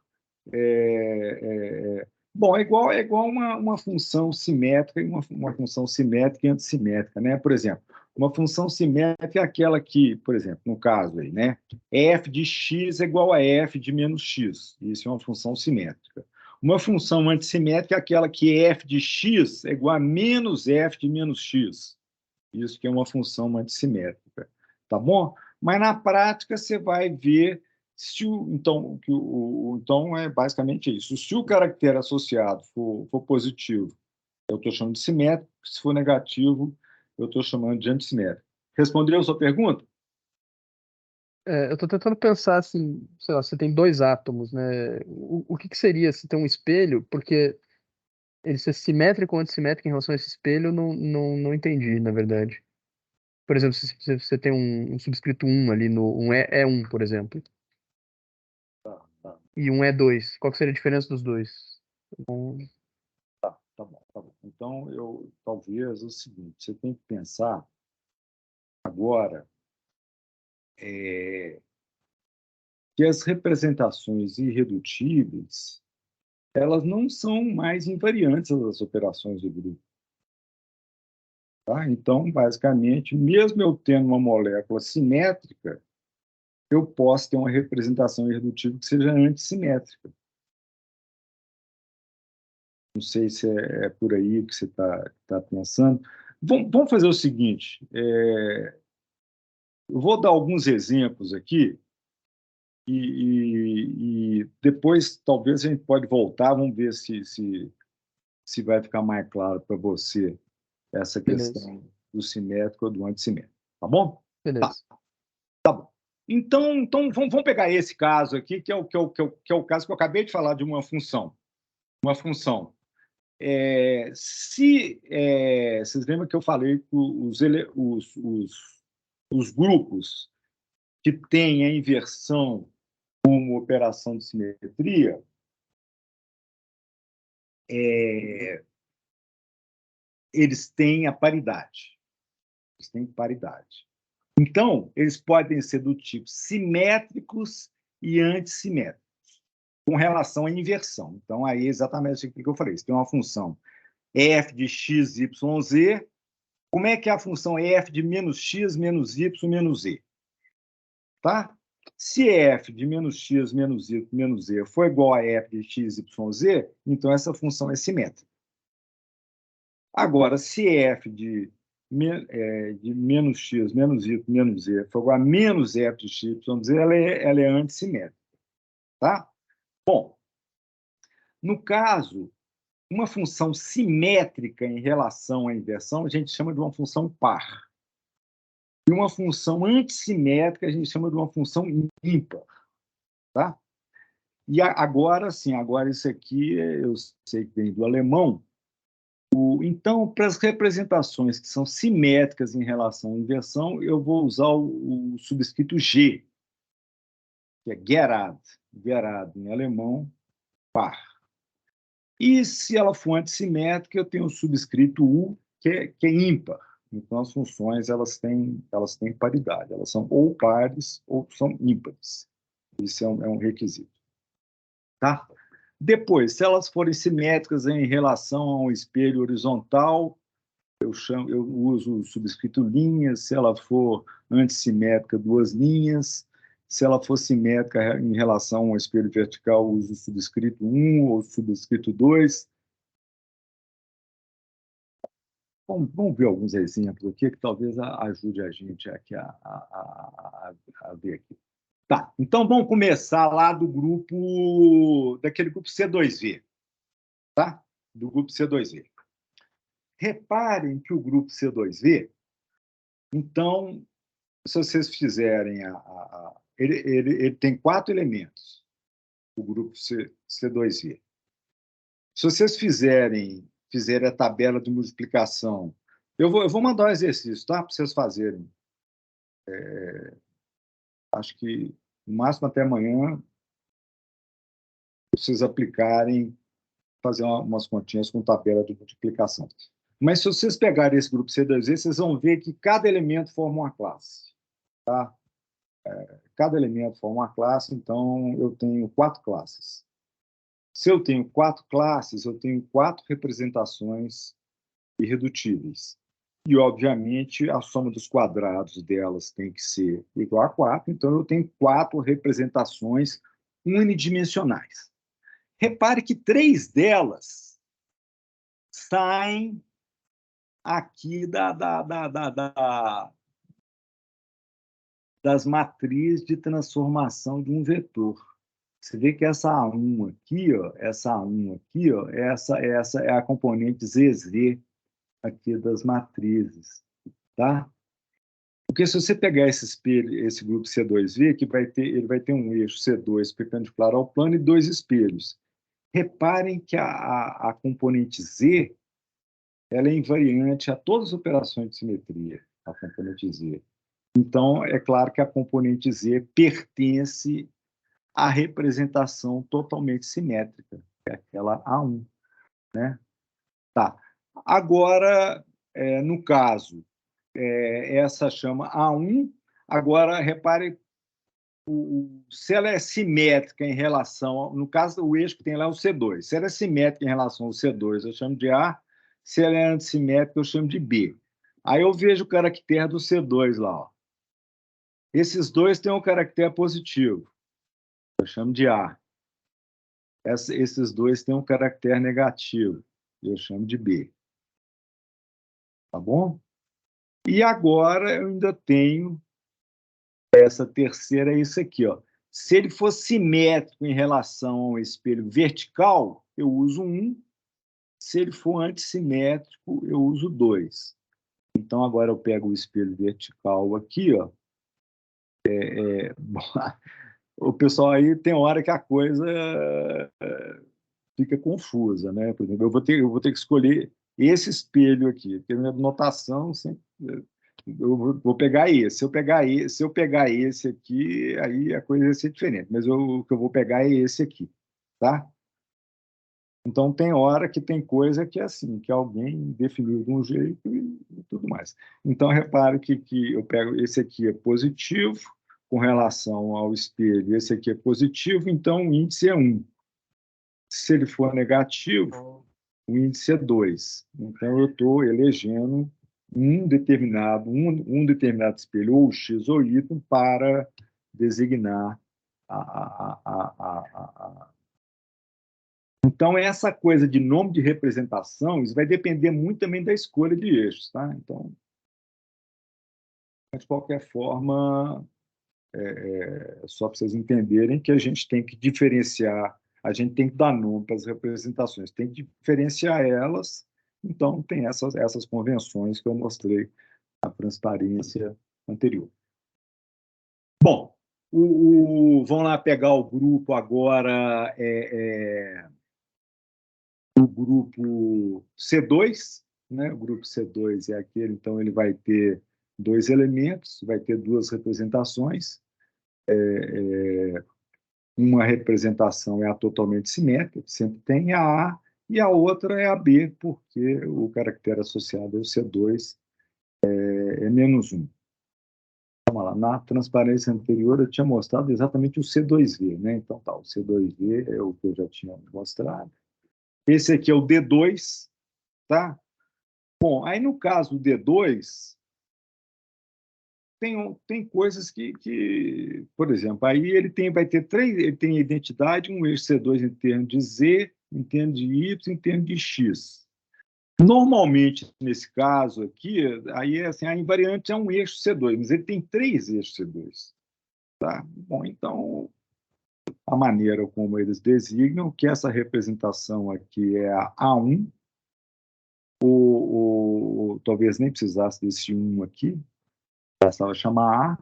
bom, é igual uma função simétrica e uma função simétrica e antissimétrica, né? Por exemplo, uma função simétrica é aquela que, por exemplo, no caso aí, né? F de x é igual a f de menos x. Isso é uma função simétrica. Uma função antissimétrica é aquela que f de x é igual a menos f de menos x. Isso que é uma função antissimétrica. Tá bom? Mas, na prática, você vai ver... Então, é basicamente isso. Se o caractere associado for positivo, eu estou chamando de simétrico. Se for negativo, eu estou chamando de antissimétrico. Respondeu a sua pergunta? Eu estou tentando pensar assim, sei lá, você tem dois átomos, né? O que seria se tem um espelho? Porque ele ser simétrico ou antissimétrico em relação a esse espelho, eu não entendi, na verdade. Por exemplo, se você tem um subscrito 1 ali, um E1, por exemplo, Tá, e um E2, qual que seria a diferença dos dois? tá bom. Então, talvez o seguinte, você tem que pensar agora que as representações irredutíveis elas não são mais invariantes das operações de grupo. Tá? Então, basicamente, mesmo eu tendo uma molécula simétrica, eu posso ter uma representação irredutível que seja antissimétrica. Não sei se é por aí que você está pensando. Vamos fazer o seguinte, eu vou dar alguns exemplos aqui e depois talvez a gente pode voltar, vamos ver se vai ficar mais claro para você essa Beleza, questão do simétrico ou do antissimétrico. Tá bom? Tá, beleza. tá bom. Então vamos pegar esse caso aqui, que é o caso que eu acabei de falar de uma função. Uma função. Vocês lembram que eu falei que os grupos que têm a inversão como operação de simetria, eles têm a paridade. Eles têm paridade. Então, eles podem ser do tipo simétricos e antissimétricos, com relação à inversão. Então, aí é exatamente o que eu falei. Você tem uma função f de x, y, z. Como é que é a função f de menos x, menos y, menos z? Tá? Se f de menos x, menos y, menos z for igual a f de x, y, z, então essa função é simétrica. Agora, se f de menos x, menos y, menos z for igual a menos f de x, y, z, ela é antissimétrica. Tá? Bom, no caso, uma função simétrica em relação à inversão, a gente chama de uma função par. E uma função antissimétrica, a gente chama de uma função ímpar. Tá? E agora, sim, agora isso aqui, eu sei que vem do alemão. Então, para as representações que são simétricas em relação à inversão, eu vou usar o subscrito G, que é Gerad. Gerad, em alemão, par. E se ela for antissimétrica, eu tenho o subscrito U, que é ímpar. Então, as funções elas têm paridade. Elas são ou pares ou são ímpares. Isso é um requisito. Tá? Depois, se elas forem simétricas em relação a um espelho horizontal, eu uso o subscrito linhas. Se ela for antissimétrica, duas linhas. Se ela for simétrica em relação a um espelho vertical, eu uso o subscrito 1 ou o subscrito 2. Vamos ver alguns exemplos aqui que talvez ajude a gente aqui a ver aqui. Tá, então vamos começar lá daquele grupo C2V. Tá? Do grupo C2V. Reparem que o grupo C2V, então, se vocês fizerem ele tem 4 elementos, o grupo C2V. Se vocês fizerem a tabela de multiplicação, eu vou mandar um exercício, tá? Para vocês fazerem. Acho que, no máximo até amanhã, vocês aplicarem, fazer umas continhas com tabela de multiplicação. Mas se vocês pegarem esse grupo C2V, vocês vão ver que cada elemento forma uma classe. Tá? Cada elemento forma uma classe, então eu tenho 4 classes. Se eu tenho 4 classes, eu tenho 4 representações irredutíveis. E, obviamente, a soma dos quadrados delas tem que ser igual a 4, então eu tenho 4 representações unidimensionais. Repare que 3 delas saem aqui das matrizes de transformação de um vetor. Você vê que essa A1 aqui, ó, essa é a componente ZZ aqui das matrizes, tá? Porque se você pegar esse grupo C2V, ele vai ter um eixo C2 perpendicular ao plano e 2 espelhos. Reparem que a componente Z ela é invariante a todas as operações de simetria, a componente Z. Então, é claro que a componente Z pertence à representação totalmente simétrica, que é aquela A1. Né? Tá. Agora, no caso, essa chama A1. Agora, repare, se ela é simétrica em relação, no caso, o eixo que tem lá é o C2. Se ela é simétrica em relação ao C2, eu chamo de A. Se ela é antissimétrica, eu chamo de B. Aí eu vejo o caractere do C2 lá. Ó. Esses dois têm um caractere positivo. Eu chamo de A. Esses dois têm um caractere negativo. Eu chamo de B. Tá bom? E agora eu ainda tenho essa terceira, é isso aqui. Ó. Se ele for simétrico em relação ao espelho vertical, eu uso 1. Se ele for antissimétrico, eu uso 2. Então, agora eu pego o espelho vertical aqui, ó, Bom, o pessoal aí tem hora que a coisa fica confusa, né? Por exemplo, eu vou ter que escolher esse espelho aqui, porque minha notação sempre, eu vou pegar esse. Se eu pegar esse aqui, aí a coisa vai ser diferente. Mas o que eu vou pegar é esse aqui, tá? Então tem hora que tem coisa que é assim, que alguém definiu de um jeito e tudo mais. Então repare que eu pego esse aqui é positivo com relação ao espelho, esse aqui é positivo, então o índice é 1. Se ele for negativo, o índice é 2. Então, eu estou elegendo um determinado espelho, ou X ou Y, para designar a. Então, essa coisa de nome de representação, isso vai depender muito também da escolha de eixos. Tá? Então, de qualquer forma, só para vocês entenderem que a gente tem que diferenciar, a gente tem que dar nome para as representações, tem que diferenciar elas, então tem essas convenções que eu mostrei na transparência anterior. Bom, vamos lá pegar o grupo agora, o grupo C2, né? O grupo C2 é aquele, então ele vai ter 2 elementos, vai ter 2 representações, uma representação é a totalmente simétrica, que sempre tem a A, e a outra é a B, porque o caractere associado ao C2 é menos 1. Vamos lá, na transparência anterior eu tinha mostrado exatamente o C2V, né? Então tá, o C2V é o que eu já tinha mostrado. Esse aqui é o D2, tá? Bom, aí no caso do D2, tem coisas que, por exemplo, aí vai ter 3, ele tem identidade, um eixo C2 em termos de Z, em termos de Y, em termos de X. Normalmente, nesse caso aqui, aí assim, a invariante é um eixo C2, mas ele tem 3 eixos C2. Tá? Bom, então, a maneira como eles designam, que essa representação aqui é a A1, talvez nem precisasse desse 1 aqui, bastava chamar A,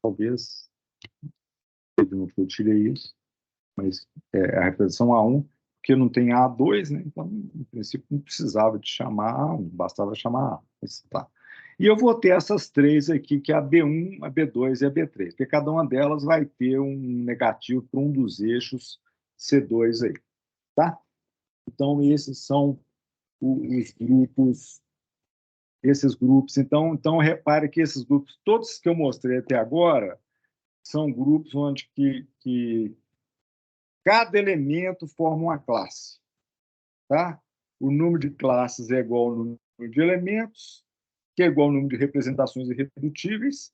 talvez, eu tirei isso, mas a representação A1, porque não tem A2, né? Então, no princípio, não precisava de chamar A1, bastava chamar A. Mas, tá. E eu vou ter essas 3 aqui, que é a B1, a B2 e a B3, porque cada uma delas vai ter um negativo para um dos eixos C2 aí, tá? Então, esses são os grupos, então repare que esses grupos, todos que eu mostrei até agora, são grupos onde que cada elemento forma uma classe, tá? O número de classes é igual ao número de elementos, que é igual ao número de representações irredutíveis.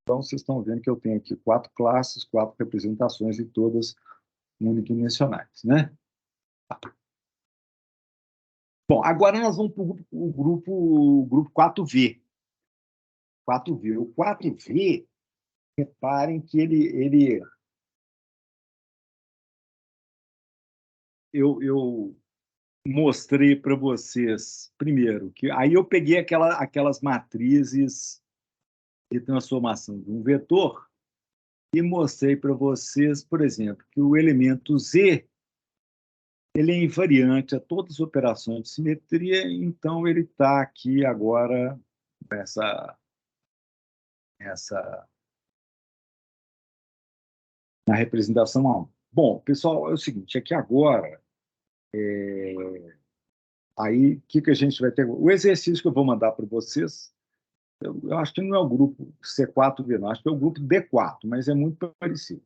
Então, vocês estão vendo que eu tenho aqui 4 classes, 4 representações e todas unidimensionais, né? Bom, agora nós vamos para o grupo 4V. 4V. O 4V, reparem que eu mostrei para vocês, primeiro, que aí eu peguei aquelas matrizes de transformação de um vetor e mostrei para vocês, por exemplo, que o elemento Z ele é invariante a todas as operações de simetria, então ele está aqui agora na representação A1. Bom, pessoal, é o seguinte, aqui agora, aí o que a gente vai ter? O exercício que eu vou mandar para vocês, eu acho que não é o grupo C4V, não, acho que é o grupo D4, mas é muito parecido.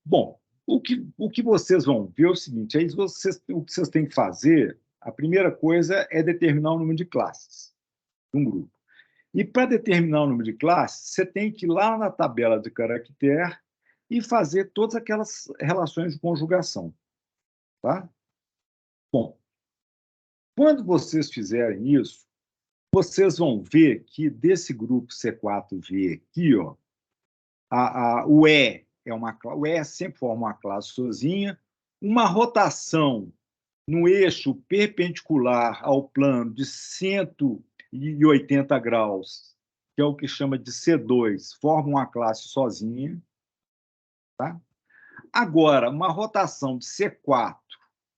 Bom, o que vocês vão ver é o seguinte, aí o que vocês têm que fazer, a primeira coisa é determinar o número de classes de um grupo. E para determinar o número de classes, você tem que ir lá na tabela de caractere e fazer todas aquelas relações de conjugação. Tá? Bom, quando vocês fizerem isso, vocês vão ver que desse grupo C4V aqui, ó, o E o E sempre forma uma classe sozinha, uma rotação no eixo perpendicular ao plano de 180 graus que é o que chama de C2, forma uma classe sozinha. Tá? Agora, uma rotação de C4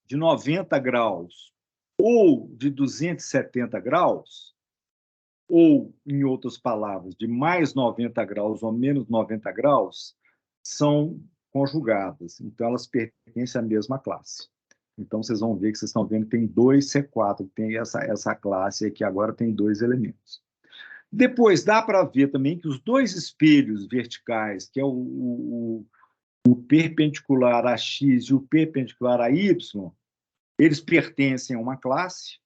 de 90 graus ou de 270 graus, ou, em outras palavras, de mais 90 graus ou menos 90 graus, são conjugadas. Então, elas pertencem à mesma classe. Então, vocês vão ver que vocês estão vendo que tem 2 C4, tem essa classe aqui, agora tem 2 elementos. Depois, dá para ver também que os 2 espelhos verticais, que é o perpendicular a X e o perpendicular a Y, eles pertencem a uma classe,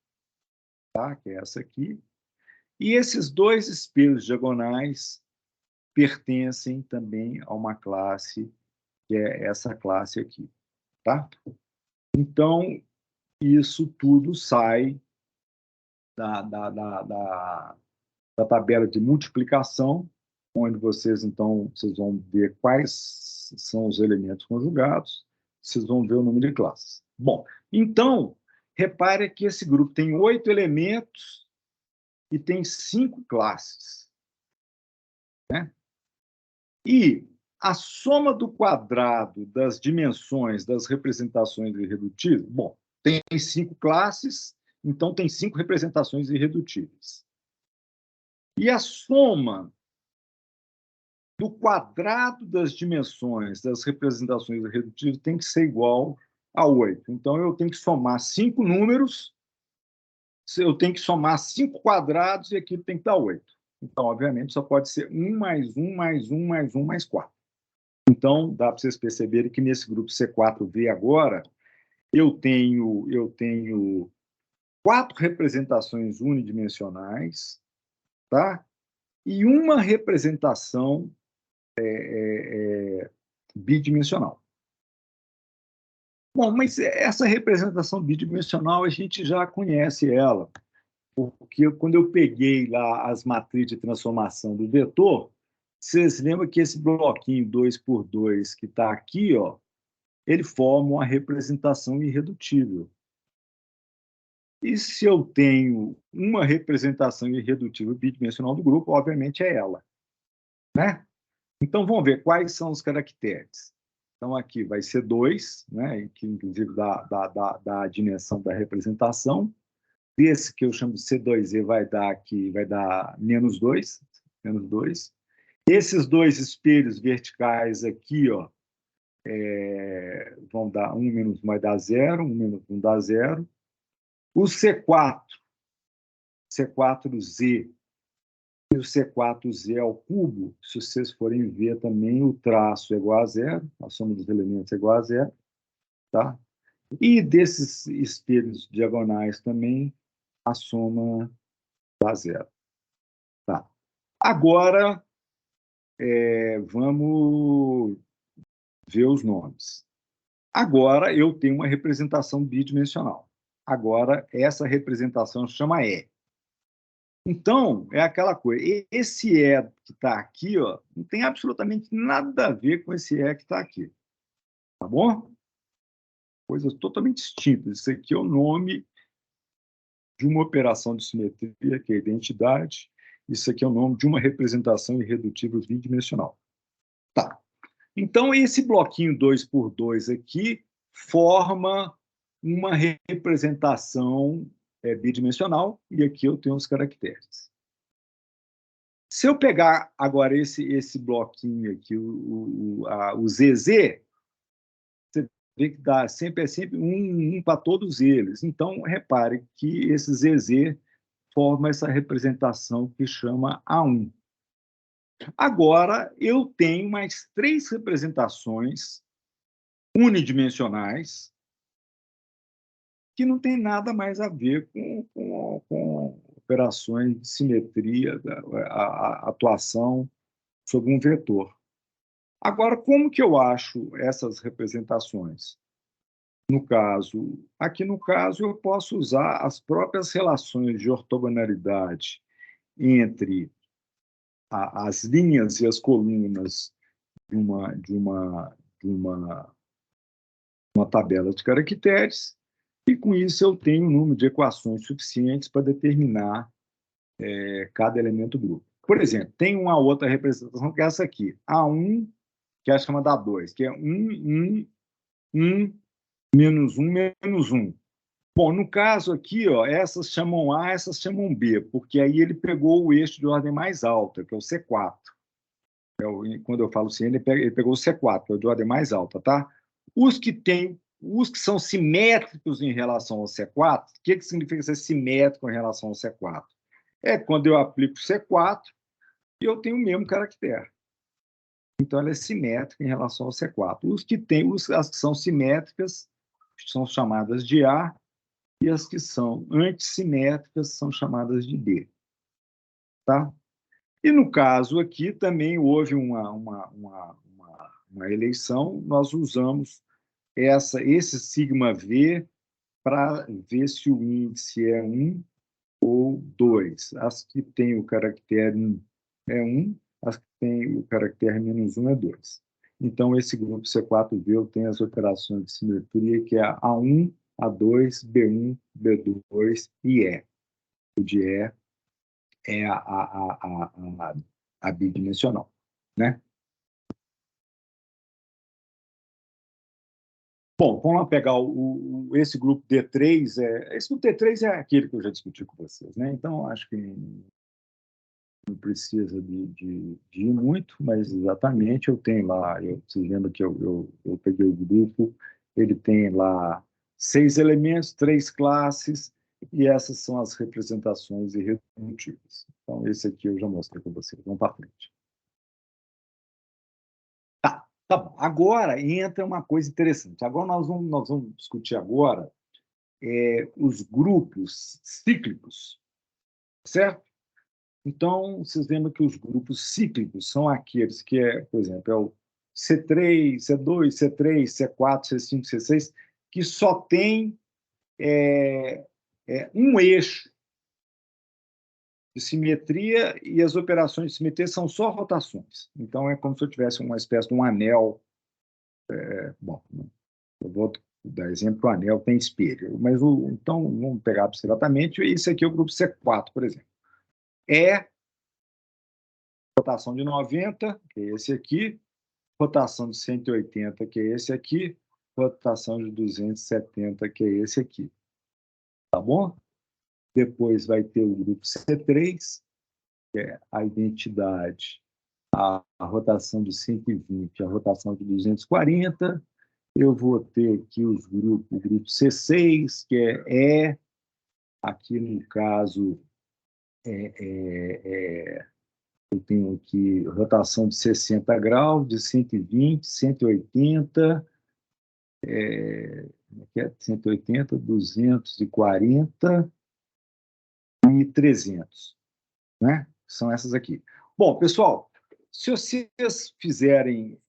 tá? Que é essa aqui. E esses 2 espelhos diagonais pertencem também a uma classe, que é essa classe aqui. Tá? Então, isso tudo sai da tabela de multiplicação, onde vocês, então, vocês vão ver quais são os elementos conjugados, vocês vão ver o número de classes. Bom, então, repare que esse grupo tem 8 elementos e tem 5 classes. Né? E a soma do quadrado das dimensões das representações irredutíveis, bom, tem 5 classes, então tem 5 representações irredutíveis. E a soma do quadrado das dimensões das representações irredutíveis tem que ser igual a 8. Então, eu tenho que somar 5 números, eu tenho que somar 5 quadrados e aqui tem que dar 8. Então, obviamente, só pode ser 1 mais 1 mais 1 mais 1 mais 4. Então, dá para vocês perceberem que nesse grupo C4V agora, eu tenho 4 representações unidimensionais, tá? E uma representação bidimensional. Bom, mas essa representação bidimensional, a gente já conhece ela, porque quando eu peguei lá as matrizes de transformação do vetor, vocês lembram que esse bloquinho 2×2 que está aqui, ó, ele forma uma representação irredutível. E se eu tenho uma representação irredutível bidimensional do grupo, obviamente é ela. Né? Então, vamos ver quais são os caracteres. Então, aqui vai ser 2, né, que inclusive dá a dimensão da representação. Esse que eu chamo de C2E vai dar aqui, vai dar menos 2. Esses 2 espelhos verticais aqui, ó, vão dar 1 menos 1 vai dar 0, 1 menos 1 dá 0. O C4Z e o C4Z ao cubo, se vocês forem ver também, o traço é igual a 0, a soma dos elementos é igual a 0, tá? E desses espelhos diagonais também, a soma dá 0. Tá. Agora, vamos ver os nomes. Agora, eu tenho uma representação bidimensional. Agora, essa representação chama E. Então, é aquela coisa. Esse E que está aqui, ó, não tem absolutamente nada a ver com esse E que está aqui. Tá bom? Coisas totalmente distintas. Isso aqui é o nome de uma operação de simetria, que é a identidade. Isso aqui é o nome de uma representação irredutível bidimensional. Tá. Então, esse bloquinho 2×2 aqui forma uma representação bidimensional, e aqui eu tenho os caracteres. Se eu pegar agora esse bloquinho aqui, o ZZ, você vê que dá sempre um para todos eles. Então, repare que esse ZZ forma essa representação que chama A1. Agora, eu tenho mais 3 representações unidimensionais que não tem nada mais a ver com operações de simetria, a atuação sobre um vetor. Agora, como que eu acho essas representações? Aqui no caso, eu posso usar as próprias relações de ortogonalidade entre as linhas e as colunas de uma tabela de caracteres, e com isso eu tenho um número de equações suficientes para determinar cada elemento do grupo. Por exemplo, tem uma outra representação que é essa aqui, A1, que é a chamada A2, que é 1, 1, 1, menos 1. Bom, no caso aqui, ó, essas chamam A, essas chamam B, porque aí ele pegou o eixo de ordem mais alta, que é o C4. Quando eu falo CN, ele pegou o C4, que é o de ordem mais alta, tá? Os que são simétricos em relação ao C4, o que significa ser simétrico em relação ao C4? É quando eu aplico o C4 e eu tenho o mesmo caractere. Então, ela é simétrica em relação ao C4. As que são simétricas são chamadas de A, e as que são antissimétricas são chamadas de B. Tá? E no caso aqui também houve uma eleição, nós usamos esse sigma V para ver se o índice é 1 ou 2. As que têm o caractere 1 é 1, as que têm o caractere menos 1 é 2. Então, esse grupo C4V tem as operações de simetria, que é A1, A2, B1, B2 e E. O de E é a bidimensional, né? Bom, vamos lá pegar esse grupo D3. Esse grupo D3 é aquele que eu já discuti com vocês, né? Então, acho que não precisa de ir muito, mas exatamente eu tenho lá, vocês lembram que eu peguei o grupo, ele tem lá 6 elementos, 3 classes, e essas são as representações irredutíveis. Então, esse aqui eu já mostrei para vocês. Vamos para frente. Tá bom. Agora entra uma coisa interessante. Agora nós vamos discutir agora os grupos cíclicos, certo? Então, vocês lembram que os grupos cíclicos são aqueles que por exemplo, é o C3, C2, C3, C4, C5, C6, que só tem um eixo de simetria e as operações de simetria são só rotações. Então, é como se eu tivesse uma espécie de um anel. Bom, eu vou dar exemplo, o anel tem espelho, mas então vamos pegar abstratamente, esse aqui é o grupo C4, por exemplo. Rotação de 90, que é esse aqui, rotação de 180, que é esse aqui, rotação de 270, que é esse aqui. Tá bom? Depois vai ter o grupo C3, que é a identidade, a rotação de 120, a rotação de 240. Eu vou ter aqui o grupo C6, que é aqui no caso, eu tenho aqui rotação de 60 graus, de 120, 180, 240 e 300, né? São essas aqui. Bom, pessoal, se vocês fizerem,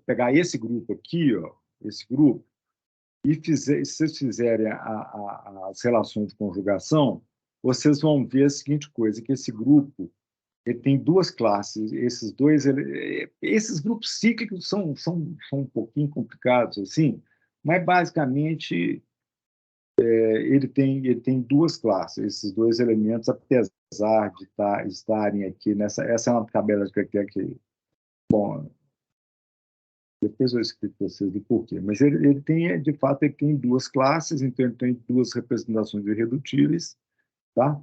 pegar esse grupo aqui, ó, esse grupo, e se vocês fizerem as relações de conjugação, vocês vão ver a seguinte coisa, que esse grupo ele tem duas classes. Esses grupos cíclicos são um pouquinho complicados, assim, mas basicamente ele tem duas classes, esses dois elementos, apesar de estarem aqui essa é uma tabela de critério que, bom, depois eu explico para vocês do porquê, mas ele tem, de fato, ele tem duas classes, então ele tem duas representações irredutíveis, tá?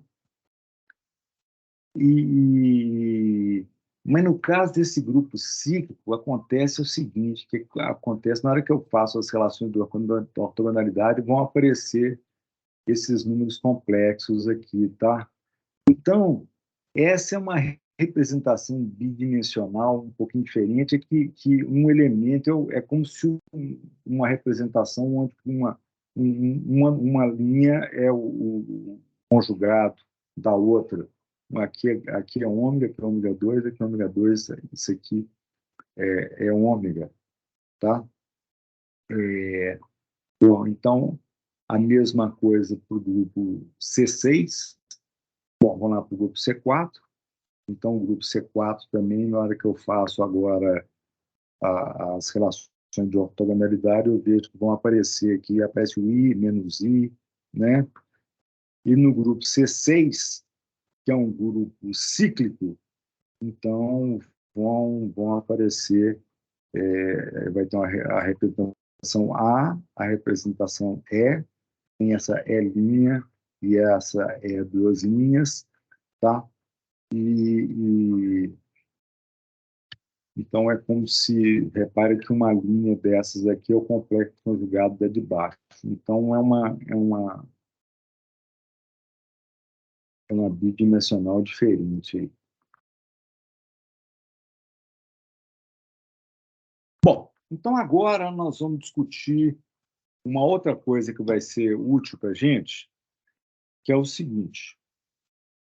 Mas no caso desse grupo cíclico, acontece o seguinte, que acontece na hora que eu faço as relações de ortogonalidade, vão aparecer esses números complexos aqui, tá? Então, essa é uma representação bidimensional um pouquinho diferente, que um elemento é como se uma representação onde uma linha é o conjugado da outra. Aqui é ômega, aqui é ômega 2, aqui é ômega 2, isso aqui é ômega, tá? Bom, então, a mesma coisa para o grupo C6. Bom, vamos lá para o grupo C4. Então, o grupo C4 também, na hora que eu faço agora as relações de ortogonalidade, eu vejo que vão aparecer aqui, aparece o I, menos I, né? E no grupo C6, que é um grupo cíclico, então vão aparecer, vai ter a representação A representação E, tem essa E' e essa E duas linhas, tá? Então é como se, repare que uma linha dessas aqui é o complexo conjugado da de baixo. Então é uma bidimensional diferente aí. Bom, então agora nós vamos discutir uma outra coisa que vai ser útil para a gente, que é o seguinte,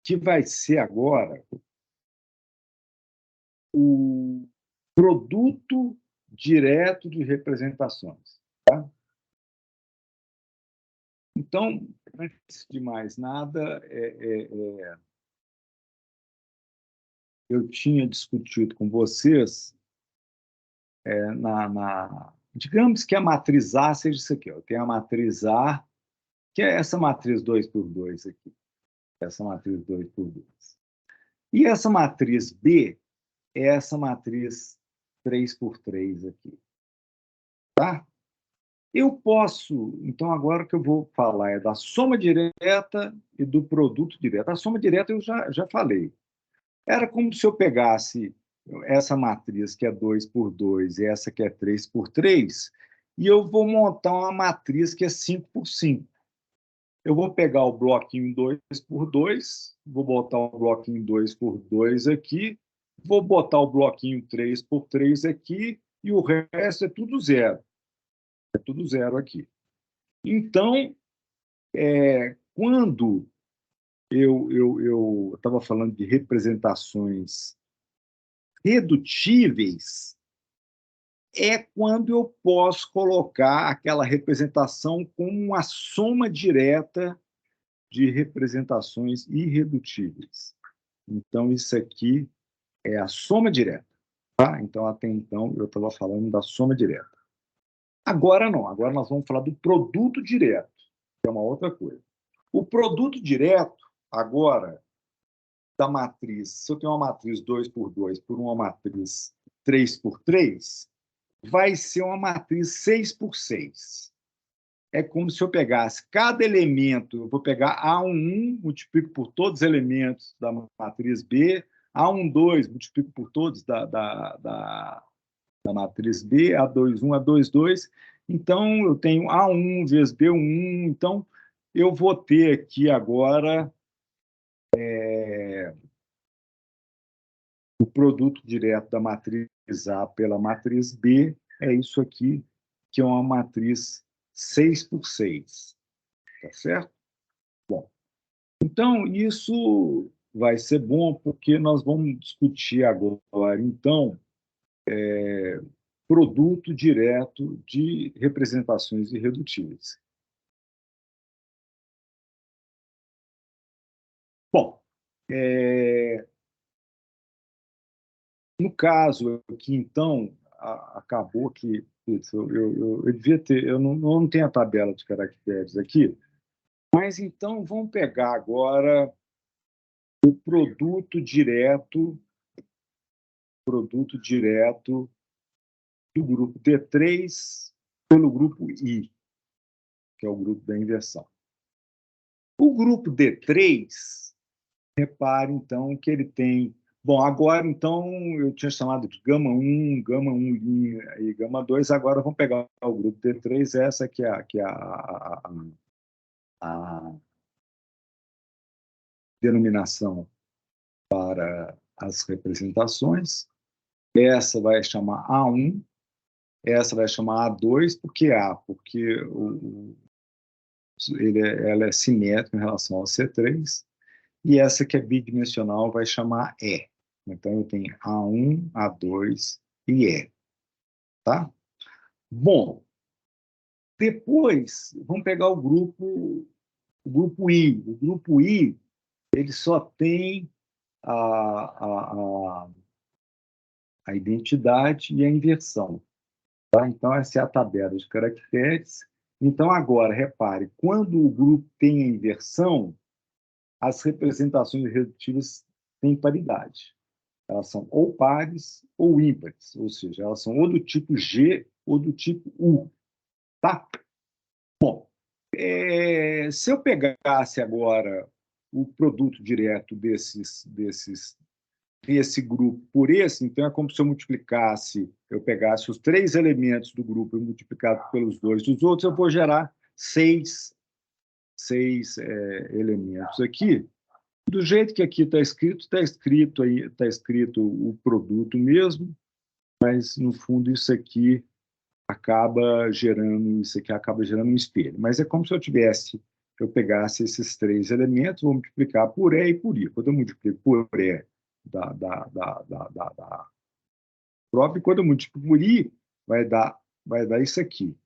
que vai ser agora o produto direto de representações. Tá? Então, antes de mais nada, eu tinha discutido com vocês, digamos que a matriz A seja isso aqui. Ó. Eu tenho a matriz A, que é essa matriz 2 por 2 aqui. Essa matriz 2 por 2. E essa matriz B é essa matriz 3 por 3 aqui. Tá? Eu posso, então agora o que eu vou falar é da soma direta e do produto direto. A soma direta eu já falei. Era como se eu pegasse essa matriz que é 2 por 2 e essa que é 3 por 3, e eu vou montar uma matriz que é 5 por 5. Eu vou pegar o bloquinho 2 por 2, vou botar o bloquinho 2 por 2 aqui, vou botar o bloquinho 3 por 3 aqui, e o resto é tudo zero. É tudo zero aqui. Então, quando eu estava falando de representações redutíveis, é quando eu posso colocar aquela representação como uma soma direta de representações irredutíveis. Então, isso aqui é a soma direta. Tá? Então, até então, eu estava falando da soma direta. Agora não, agora nós vamos falar do produto direto, que é uma outra coisa. O produto direto, agora, da matriz, se eu tenho uma matriz 2 por 2 por uma matriz 3 por 3, vai ser uma matriz 6 por 6. É como se eu pegasse cada elemento, eu vou pegar A11, multiplico por todos os elementos da matriz B, A12, multiplico por todos da matriz B, A21, A22. Então, eu tenho A1 vezes B1. Então, eu vou ter aqui agora o produto direto da matriz A pela matriz B, é isso aqui, que é uma matriz 6 por 6. Tá certo? Bom, então, isso vai ser bom, porque nós vamos discutir agora, então, produto direto de representações irredutíveis. Bom, no caso aqui, então, acabou que putz, eu devia ter, eu não tenho a tabela de caracteres aqui, mas então vamos pegar agora o produto direto do grupo D3 pelo grupo I, que é o grupo da inversão. O grupo D3, repare, então, que ele tem... Bom, agora, então, eu tinha chamado de gama 1, gama 1' e gama 2, agora vamos pegar o grupo D3, essa que é a denominação para as representações. Essa vai chamar A1, essa vai chamar A2, por que A? Porque ela é simétrica em relação ao C3, e essa que é bidimensional vai chamar E. Então, eu tenho A1, A2 e E. Tá? Bom, depois, vamos pegar o grupo I. O grupo I, ele só tem a identidade e a inversão. Tá? Então, essa é a tabela de caracteres. Então, agora, repare, quando o grupo tem a inversão, as representações irredutíveis têm paridade. Elas são ou pares ou ímpares, ou seja, elas são ou do tipo G ou do tipo U. Tá? Bom, se eu pegasse agora o produto direto desse grupo por esse, então é como se eu pegasse os 3 elementos do grupo e multiplicado pelos 2 dos outros, eu vou gerar 6 elementos aqui. Do jeito que aqui está escrito o produto mesmo, mas no fundo isso aqui acaba gerando um espelho. Mas é como se eu pegasse esses 3 elementos, vou multiplicar por E e por I. Quando eu multiplico por E da própria, quando eu multiplico por I, vai dar isso aqui.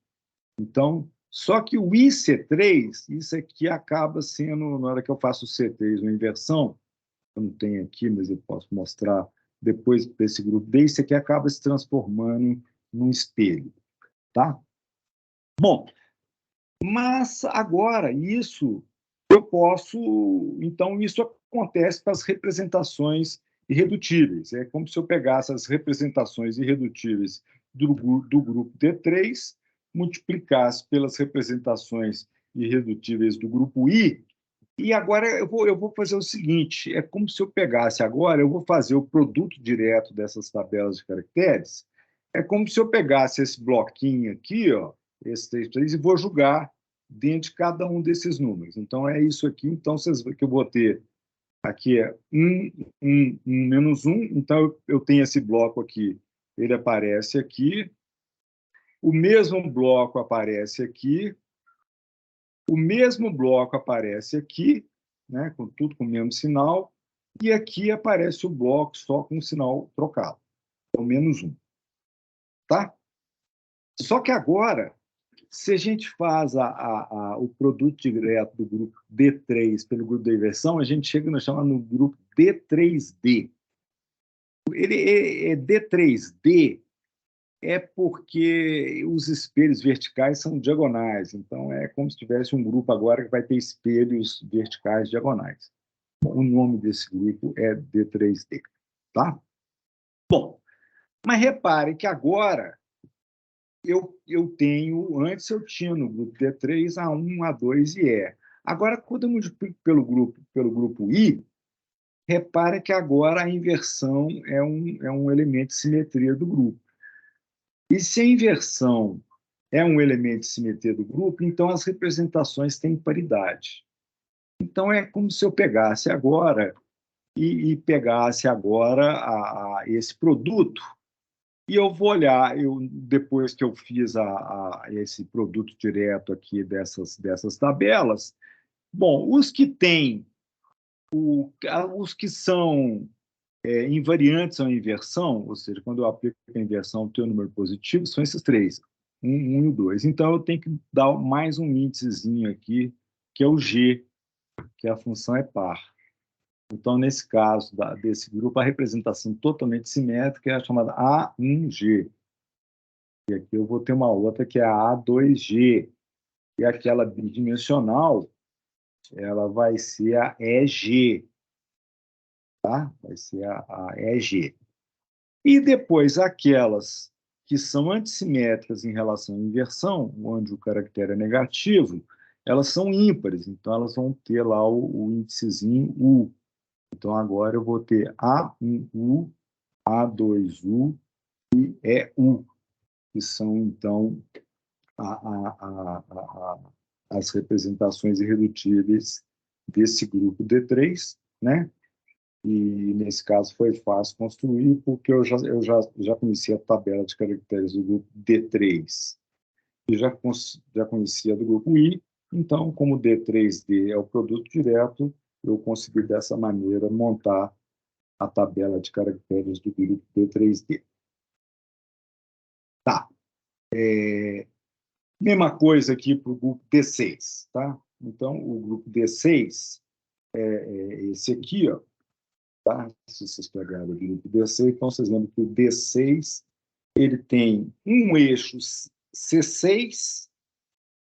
Então, só que o IC3, isso aqui acaba sendo, na hora que eu faço o C3, uma inversão, eu não tenho aqui, mas eu posso mostrar depois desse grupo D, isso aqui acaba se transformando num espelho. Tá? Bom, mas agora isso eu posso. Então, isso acontece para as representações irredutíveis. É como se eu pegasse as representações irredutíveis do grupo D3, multiplicasse pelas representações irredutíveis do grupo I, e agora eu vou fazer o seguinte: é como se eu pegasse agora, eu vou fazer o produto direto dessas tabelas de caracteres. É como se eu pegasse esse bloquinho aqui, ó, esse 3, e vou jogar dentro de cada um desses números. Então, é isso aqui. Então, vocês veem que eu vou ter aqui 1, 1, 1, menos 1. Então, eu tenho esse bloco aqui. Ele aparece aqui. O mesmo bloco aparece aqui. O mesmo bloco aparece aqui, né, com tudo com o mesmo sinal. E aqui aparece o bloco só com o sinal trocado. Então, menos 1. Tá? Só que agora, se a gente faz o produto direto do grupo D3 pelo grupo da inversão, a gente chega no grupo D3D. Ele é D3D porque os espelhos verticais são diagonais. Então, é como se tivesse um grupo agora que vai ter espelhos verticais diagonais. O nome desse grupo é D3D. Tá? Bom, mas repare que agora eu tenho, antes eu tinha no grupo D3 A1, A2 e E. Agora, quando eu multiplico pelo grupo I, repara que agora a inversão é um elemento de simetria do grupo. E se a inversão é um elemento de simetria do grupo, então as representações têm paridade. Então é como se eu pegasse agora e pegasse agora esse produto. E eu vou olhar, depois que eu fiz esse produto direto aqui dessas tabelas, bom, os que são invariantes à inversão, ou seja, quando eu aplico a inversão, tenho um número positivo, são esses 3, 1 e o 2. Então, eu tenho que dar mais um índicezinho aqui, que é o G, que a função é par. Então, nesse caso desse grupo, a representação totalmente simétrica é a chamada A1G. E aqui eu vou ter uma outra que é a A2G. E aquela bidimensional, ela vai ser a EG. Tá? Vai ser a EG. E depois aquelas que são antissimétricas em relação à inversão, onde o caractere é negativo, elas são ímpares. Então, elas vão ter lá o índicezinho U. Então, agora eu vou ter A1U, A2U e EU, que são, então, as representações irredutíveis desse grupo D3, né? E, nesse caso, foi fácil construir, porque eu já conhecia a tabela de caracteres do grupo D3 e já conhecia do grupo I. Então, como D3D é o produto direto, eu consegui, dessa maneira, montar a tabela de caracteres do grupo D3D. Tá. Mesma coisa aqui para o grupo D6. Tá? Então, o grupo D6 é esse aqui, ó. Tá? Se vocês pegarem o grupo D6, então vocês lembram que o D6 ele tem um eixo C6,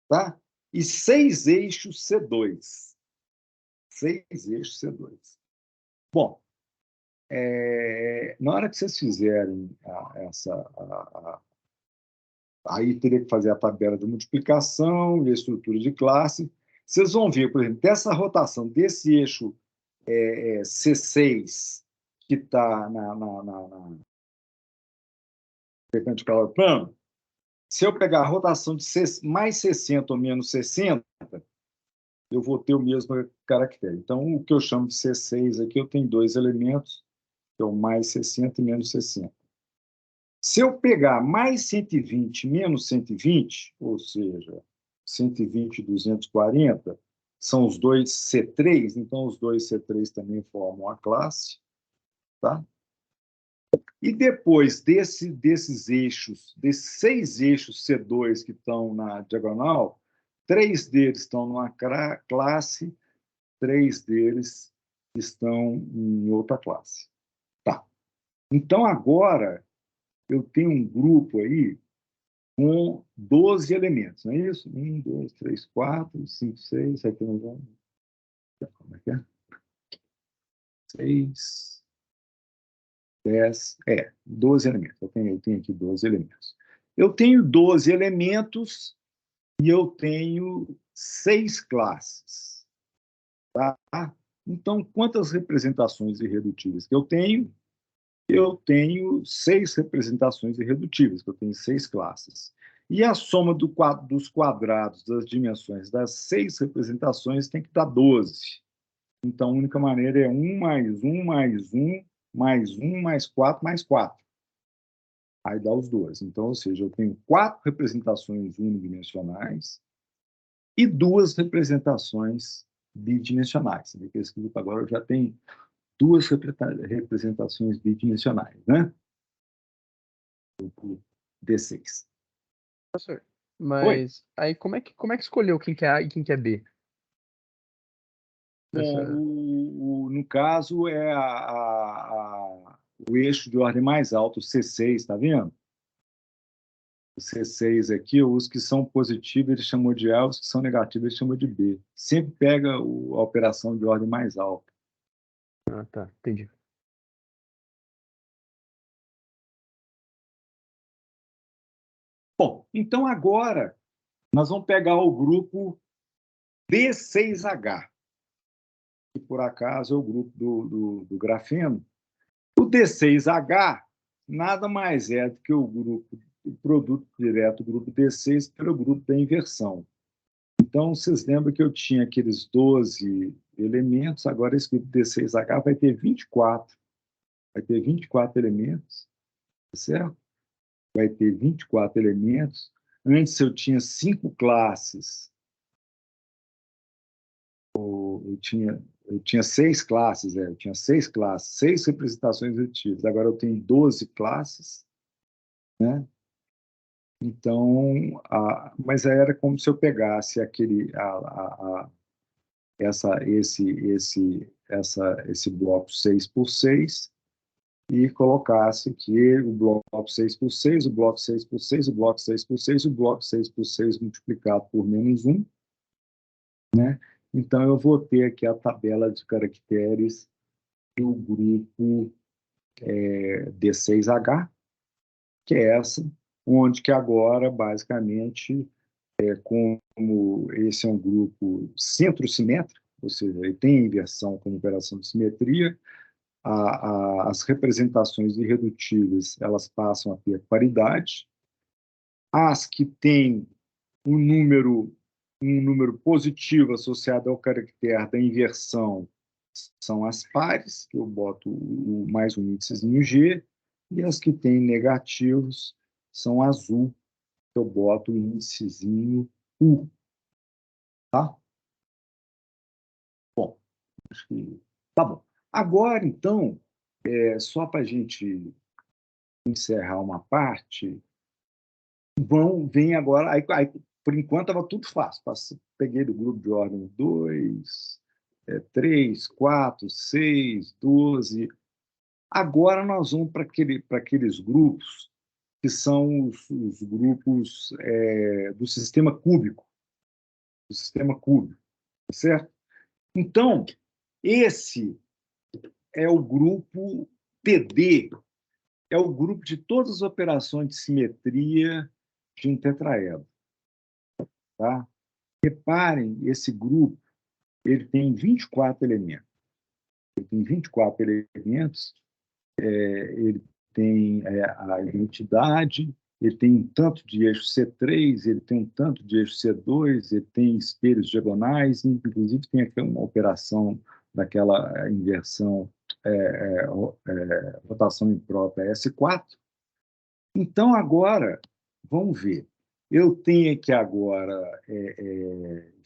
tá? E 6 eixos C2. 6 eixos C2. Bom, na hora que vocês fizerem aí teria que fazer a tabela de multiplicação e a estrutura de classe. Vocês vão ver, por exemplo, dessa rotação desse eixo C6 que está na perpendicular ao plano, se eu pegar a rotação de mais 60 ou menos 60, eu vou ter o mesmo caractere. Então, o que eu chamo de C6 aqui, eu tenho dois elementos, que é o mais 60 e menos 60. Se eu pegar mais 120 menos 120, ou seja, 120 e 240, são os dois C3, então os dois C3 também formam a classe. Tá? E depois desses eixos, desses 6 eixos C2 que estão na diagonal, 3 deles estão numa classe, 3 deles estão em outra classe. Tá. Então, agora, eu tenho um grupo aí com 12 elementos, não é isso? 1, 2, 3, 4, 5, 6, aqui nós vamos... Como é que é? 6, 10, 12 elementos. Eu tenho aqui 12 elementos. Eu tenho 12 elementos e eu tenho 6 classes. Tá? Então, quantas representações irredutíveis que eu tenho? Eu tenho 6 representações irredutíveis, que eu tenho 6 classes. E a soma dos quadrados das dimensões das 6 representações tem que dar 12. Então, a única maneira é 1 mais 1 mais 1 mais 1 mais 4 mais 4. Aí dá os 12. Então, ou seja, eu tenho 4 representações unidimensionais e 2 representações bidimensionais. Esse grupo agora já tem 2 representações bidimensionais, né? Grupo D6. Professor, Oi? mas aí como é que escolheu quem que é A e quem que é B? Bom, no caso, o eixo de ordem mais alta, o C6, está vendo? O C6 aqui, os que são positivos, ele chamou de A, os que são negativos, ele chamou de B. Sempre pega a operação de ordem mais alta. Ah, tá, entendi. Bom, então agora nós vamos pegar o grupo D6H, que por acaso é o grupo do grafeno. O D6H nada mais é do que o produto direto do grupo D6 pelo grupo da inversão. Então, vocês lembram que eu tinha aqueles 12 elementos, agora esse grupo D6H vai ter 24. Vai ter 24 elementos, tá certo? Vai ter 24 elementos. Antes eu tinha 5 classes. Eu tinha 6 classes, eu tinha 6 classes, 6 representações redutivas. Agora eu tenho 12 classes, né? Então, mas era como se eu pegasse esse bloco 6x6 e colocasse aqui o bloco 6x6, o bloco 6x6, o bloco 6x6, o bloco 6x6 multiplicado por menos 1, né? Então, eu vou ter aqui a tabela de caracteres do grupo D6H, que é essa, onde que agora, basicamente, como esse é um grupo centrosimétrico, ou seja, ele tem inversão como operação de simetria, as representações irredutíveis elas passam a ter paridade, as que têm um número positivo associado ao caractere da inversão são as pares, que eu boto mais um índicezinho G, e as que têm negativos são azul, que eu boto o índicezinho U. Tá? Bom, acho que tá bom. Agora, então, só para a gente encerrar uma parte, vem agora, aí, por enquanto estava tudo fácil. Peguei do grupo de ordem 2, 3, 4, 6, 12. Agora nós vamos para aqueles grupos que são os grupos do sistema cúbico. Do sistema cúbico, certo? Então, Esse é o grupo TD, é o grupo de todas as operações de simetria de um tetraedro. Tá? Reparem, esse grupo ele tem 24 elementos. Ele tem 24 elementos, ele tem a identidade, ele tem um tanto de eixo C3, ele tem um tanto de eixo C2, ele tem espelhos diagonais, inclusive tem aqui uma operação daquela inversão, rotação imprópria S4. Então, agora, vamos ver. Eu tenho aqui agora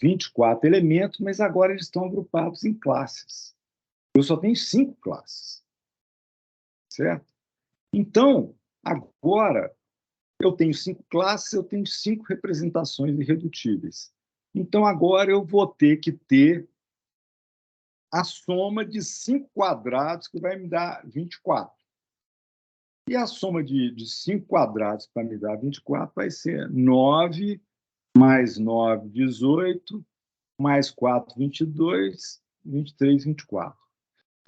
24 elementos, mas agora eles estão agrupados em classes. Eu só tenho 5 classes. Certo? Então, agora, eu tenho 5 classes, eu tenho 5 representações irredutíveis. Então, agora eu vou ter que ter a soma de 5 quadrados, que vai me dar 24. E a soma de 5 quadrados para me dar 24 vai ser 9, mais 9, 18, mais 4, 22, 23, 24.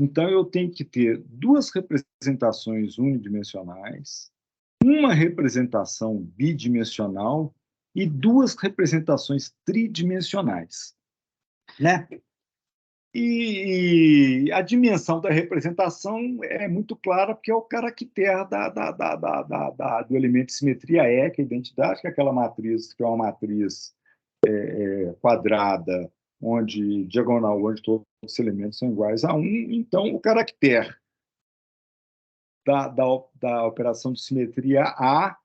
Então, eu tenho que ter 2 representações unidimensionais, uma representação bidimensional e 2 representações tridimensionais. Né? E a dimensão da representação é muito clara, porque é o caractere do elemento de simetria E, que é a identidade, que é aquela matriz, que é uma matriz quadrada, onde diagonal, onde todos os elementos são iguais a 1. Então, o caractere da operação de simetria A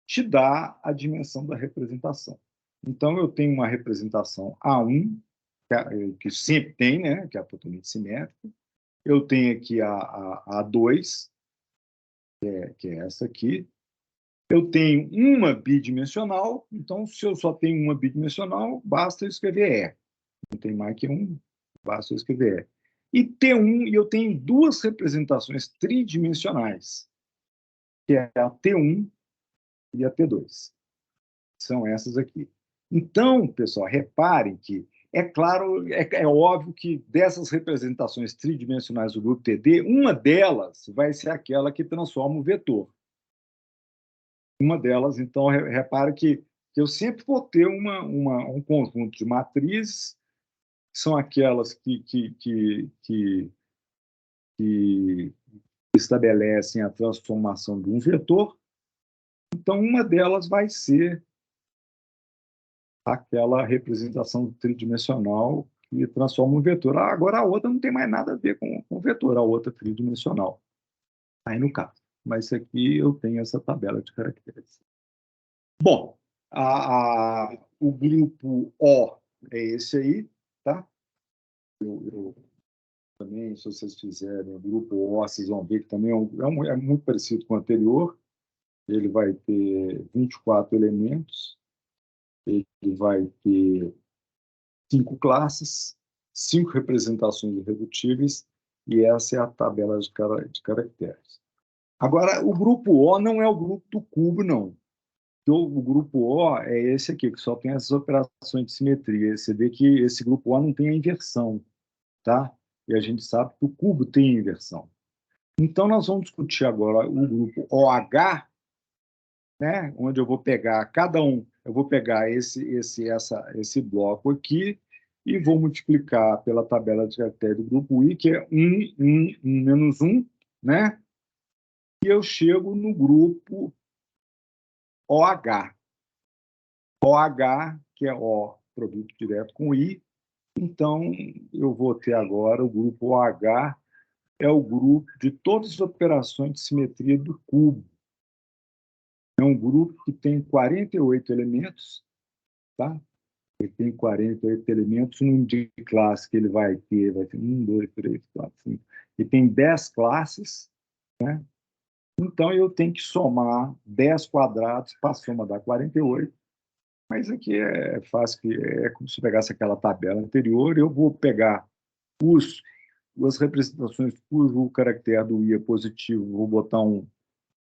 te dá a dimensão da representação. Então, eu tenho uma representação A1, que sempre tem, né, que é totalmente simétrica. Eu tenho aqui a A2, que é essa aqui. Eu tenho uma bidimensional, então, se eu só tenho uma bidimensional, basta eu escrever E. Não tem mais que um, basta eu escrever E. E T1, e eu tenho 2 representações tridimensionais, que é a T1 e a T2. São essas aqui. Então, pessoal, reparem que é claro, é óbvio que dessas representações tridimensionais do grupo TD, uma delas vai ser aquela que transforma o vetor. Uma delas, então, repare que eu sempre vou ter um conjunto de matrizes, que são aquelas que estabelecem a transformação de um vetor. Então, uma delas vai ser aquela representação tridimensional que transforma um vetor. Agora, a outra não tem mais nada a ver com o vetor, a outra tridimensional. Aí, no caso. Mas isso aqui eu tenho essa tabela de caracteres. Bom, o grupo O é esse aí, tá? Também, se vocês fizerem o grupo O, vocês vão ver que também é muito parecido com o anterior. Ele vai ter 24 elementos, ele vai ter 5 classes, 5 representações irredutíveis, e essa é a tabela de caracteres. Agora, o grupo O não é o grupo do cubo, não. O grupo O é esse aqui, que só tem essas operações de simetria. Você vê que esse grupo O não tem a inversão, tá? E a gente sabe que o cubo tem inversão. Então, nós vamos discutir agora o grupo OH, né? Onde eu vou pegar cada um, eu vou pegar esse bloco aqui e vou multiplicar pela tabela de caracteres do grupo I, que é 1, 1, 1 menos 1, né? E eu chego no grupo OH. OH, que é O, produto direto com I. Então, eu vou ter agora o grupo OH, é o grupo de todas as operações de simetria do cubo. É um grupo que tem 48 elementos, tá? Ele tem 48 elementos, um de classe que ele vai ter 1, 2, 3, 4, 5. Ele tem 10 classes, né? Então, eu tenho que somar 10 quadrados para a soma dar 48. Mas aqui é fácil, é como se eu pegasse aquela tabela anterior, eu vou pegar as representações cujo caractere do I é positivo, vou botar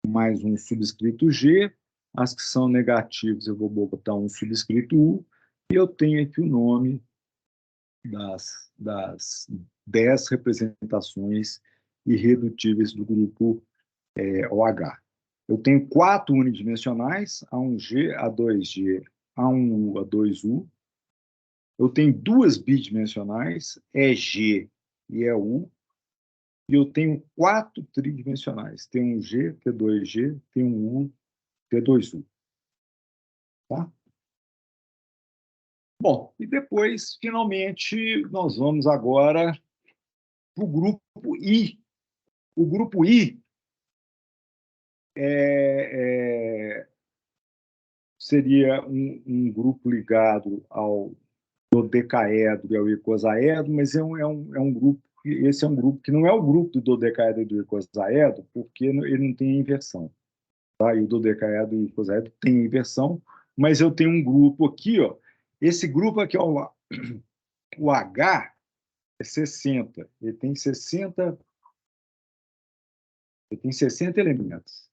mais um subscrito G, as que são negativas eu vou botar um subscrito U, e eu tenho aqui o nome das 10 representações irredutíveis do grupo OH. Eu tenho 4 unidimensionais, A1G, A2G, A1U, A2U. Eu tenho 2 bidimensionais, EG e EU. E eu tenho 4 tridimensionais, T1G, T2G, T1U, T2U. Tá? Bom, e depois, finalmente, nós vamos agora para o grupo I. O grupo I seria um grupo ligado ao dodecaedro e ao icosaedro, mas é um grupo, esse é um grupo que não é o grupo do dodecaedro e do icosaedro, porque ele não tem inversão. Tá? E o dodecaedro e o icosaedro tem inversão, mas eu tenho um grupo aqui, ó. Esse grupo aqui, ó, o H é 60. Ele tem 60 elementos.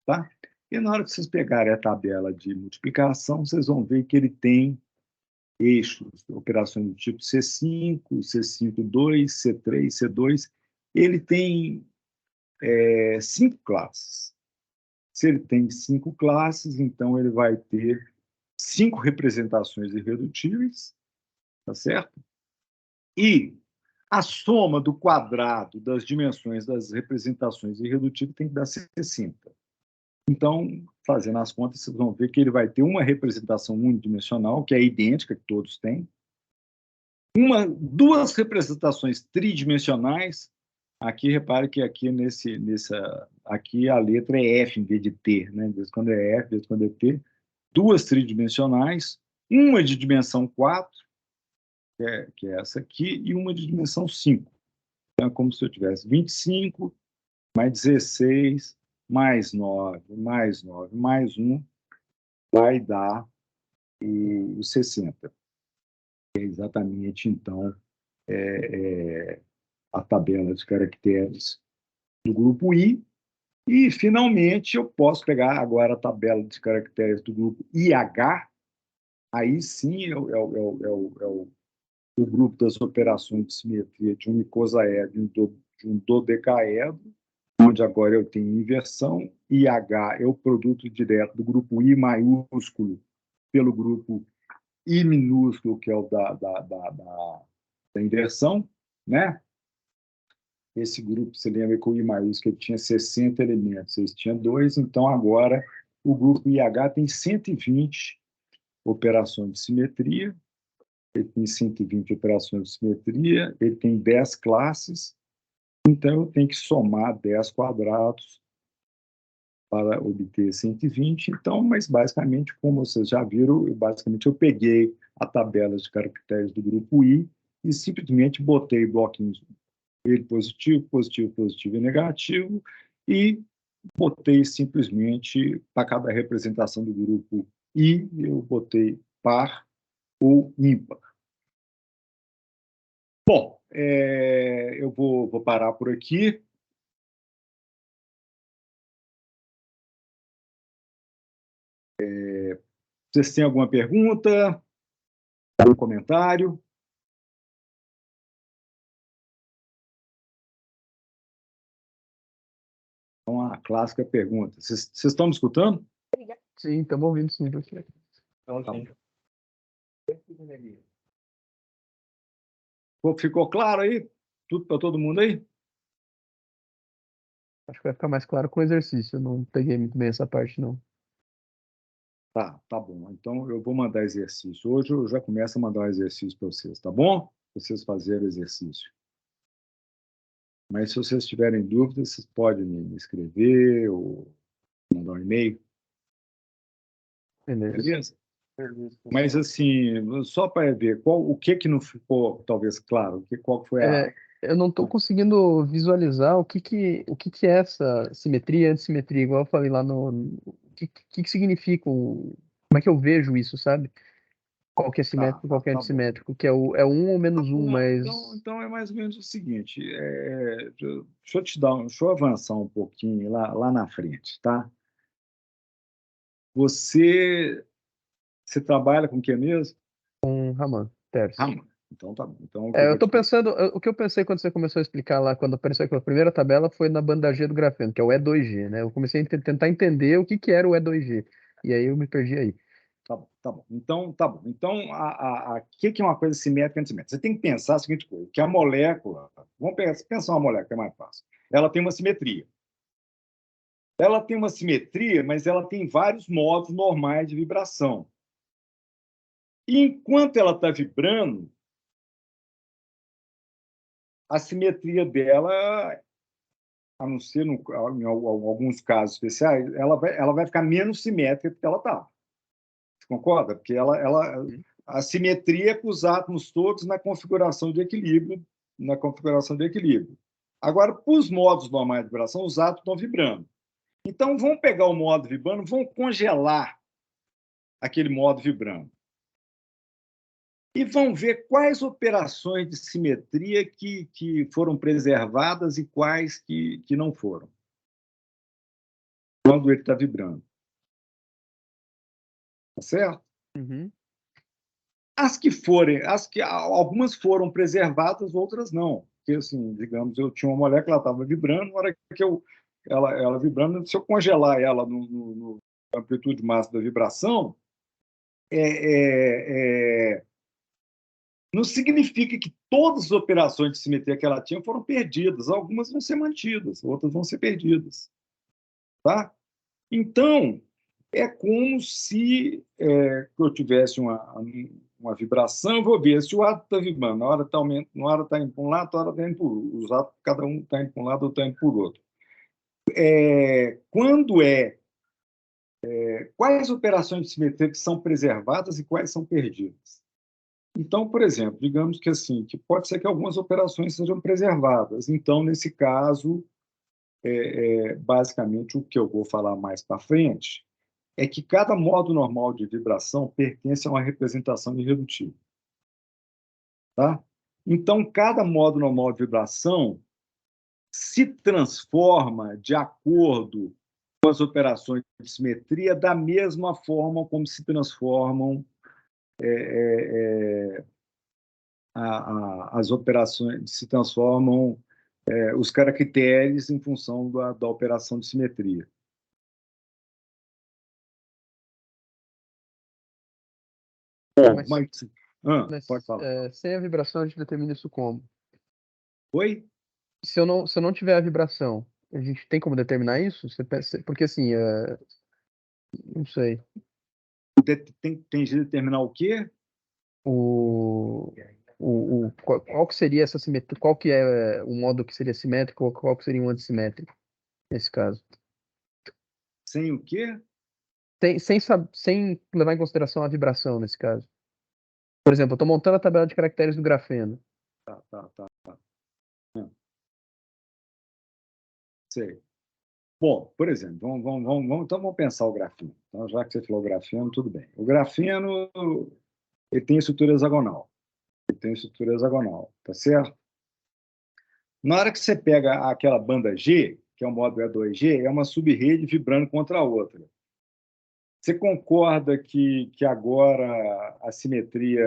Tá? E na hora que vocês pegarem a tabela de multiplicação, vocês vão ver que ele tem eixos, operações do tipo C5, C5-2, C3, C2. Ele tem 5 classes. Se ele tem 5 classes, então ele vai ter 5 representações irredutíveis, tá certo? E a soma do quadrado das dimensões das representações irredutíveis tem que dar 60. Então, fazendo as contas, vocês vão ver que ele vai ter uma representação unidimensional, que é idêntica, que todos têm, 2 representações tridimensionais. Aqui, repare que aqui aqui a letra é F em vez de T, né? De vez em quando é F, de vez em quando é T. 2 tridimensionais, uma de dimensão 4, que é essa aqui, e uma de dimensão 5. Então, é como se eu tivesse 25, mais 16, mais 9, mais 9, mais 1, vai dar os 60. É exatamente, então, a tabela de caracteres do grupo I. E, finalmente, eu posso pegar agora a tabela de caracteres do grupo IH. Aí sim é o grupo das operações de simetria de um icosaedro e de um dodecaedro, onde agora eu tenho inversão. IH é o produto direto do grupo I maiúsculo pelo grupo I minúsculo, que é o da inversão, né? Esse grupo, você lembra que o I maiúsculo tinha 60 elementos, eles tinham 2, então agora o grupo IH tem 120 operações de simetria, ele tem 120 operações de simetria, ele tem 10 classes, então eu tenho que somar 10 quadrados para obter 120. Então, mas basicamente, como vocês já viram, basicamente eu peguei a tabela de caracteres do grupo I e simplesmente botei bloquinhos, ele positivo, positivo, positivo e negativo, e botei simplesmente, para cada representação do grupo I, eu botei par ou ímpar. Bom, eu vou parar por aqui. Vocês têm alguma pergunta? Algum comentário? Então, a clássica pergunta. Vocês estão me escutando? Sim, estamos ouvindo sim. Ficou claro aí? Tudo para todo mundo aí? Acho que vai ficar mais claro com o exercício. Eu não peguei muito bem essa parte, não. Tá bom. Então, eu vou mandar exercício. Hoje eu já começo a mandar um exercício para vocês, tá bom? Para vocês fazerem o exercício. Mas se vocês tiverem dúvidas, vocês podem me escrever ou mandar um e-mail. Beleza? Mas, assim, só para ver, o que não ficou, talvez, claro? Qual foi a... Eu não estou conseguindo visualizar o que é essa simetria e antissimetria, igual eu falei lá no... O que significa, como é que eu vejo isso, sabe? Qual que é simétrico e qual que é antissimétrico, que é um ou menos um, mas... Então é mais ou menos o seguinte, deixa eu avançar um pouquinho lá na frente, tá? Você trabalha com o que mesmo? Com Raman, terço. Raman. Então, tá bom. Então, Eu estou pensando, o que eu pensei quando você começou a explicar lá, quando apareceu aquela primeira tabela, foi na banda G do grafeno, que é o E2G, né? Eu comecei a tentar entender o que era o E2G, e aí eu me perdi aí. Tá bom, tá bom. Então, tá bom. Então, que é uma coisa simétrica e antissimétrica? Você tem que pensar a seguinte coisa, que a molécula, vamos pensar uma molécula, que é mais fácil. Ela tem uma simetria. Ela tem uma simetria, mas ela tem vários modos normais de vibração. E enquanto ela está vibrando, a simetria dela, a não ser em alguns casos especiais, ela vai ficar menos simétrica do que ela está. Você concorda? Porque a simetria é para os átomos todos na configuração de equilíbrio, Agora, para os modos normais de vibração, os átomos estão vibrando. Então, vamos pegar o modo vibrando, vamos congelar aquele modo vibrando. E vão ver quais operações de simetria que foram preservadas e quais que não foram, quando ele está vibrando. Tá certo? Uhum. Algumas foram preservadas, outras não. Porque, assim, digamos, eu tinha uma molécula, ela estava vibrando, na hora que ela vibrando, se eu congelar ela no amplitude máxima da vibração, não significa que todas as operações de simetria que ela tinha foram perdidas. Algumas vão ser mantidas, outras vão ser perdidas. Tá? Então, é como se eu tivesse uma vibração, eu vou ver se o átomo está vibrando, na hora está indo para um lado, na hora está indo para o outro. Os átomos, cada um está indo para um lado ou está indo para o outro. Quais operações de simetria que são preservadas e quais são perdidas? Então, por exemplo, digamos que assim, que pode ser que algumas operações sejam preservadas. Então, nesse caso, basicamente o que eu vou falar mais para frente é que cada modo normal de vibração pertence a uma representação irredutível. Tá? Então, cada modo normal de vibração se transforma de acordo com as operações de simetria da mesma forma como se transformam as operações, se transformam os caracteres em função da operação de simetria. Pode falar. Sem a vibração, a gente determina isso como? Oi? Se eu não tiver a vibração, a gente tem como determinar isso? Porque assim, não sei. Tem jeito de determinar o quê? Qual que seria essa simetria? Qual que é o modo que seria simétrico ou qual que seria um antissimétrico nesse caso? Sem o quê? Sem levar em consideração a vibração nesse caso. Por exemplo, eu estou montando a tabela de caracteres do grafeno. Tá. Sei. Bom, por exemplo, então vamos pensar o grafeno. Então, já que você falou grafeno, tudo bem. O grafeno ele tem estrutura hexagonal. Tá certo? Na hora que você pega aquela banda G, que é o modo E2G, é uma subrede vibrando contra a outra. Você concorda que agora a simetria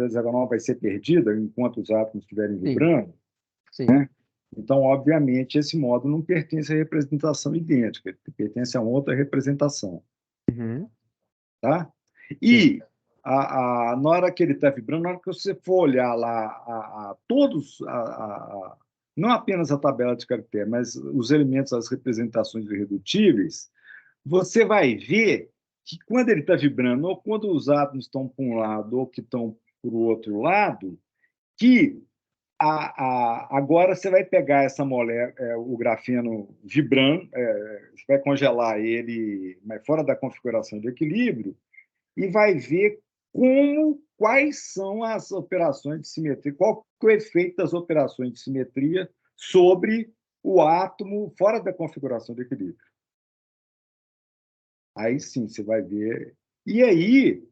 hexagonal vai ser perdida enquanto os átomos estiverem vibrando? Sim. Né? Então, obviamente, esse modo não pertence à representação idêntica, ele pertence a outra representação. Uhum. Tá? E na hora que ele está vibrando, na hora que você for olhar lá não apenas a tabela de caracteres, mas os elementos, as representações irredutíveis, você vai ver que quando ele está vibrando, ou quando os átomos estão para um lado ou que estão para o outro lado, que agora você vai pegar essa molécula, o grafeno vibrando, você vai congelar ele, mas fora da configuração de equilíbrio, e vai ver quais são as operações de simetria, qual é o efeito das operações de simetria sobre o átomo fora da configuração de equilíbrio. Aí sim você vai ver. E aí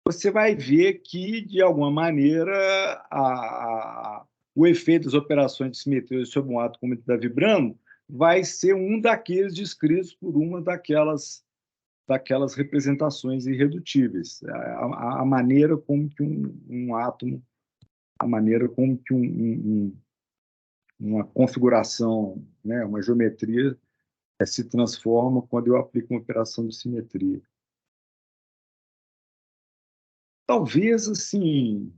você vai ver que, de alguma maneira, o efeito das operações de simetria sobre um átomo como ele está vibrando vai ser um daqueles descritos por uma daquelas representações irredutíveis. A maneira como que um átomo a maneira como que uma configuração, né, uma geometria se transforma quando eu aplico uma operação de simetria. Talvez, assim,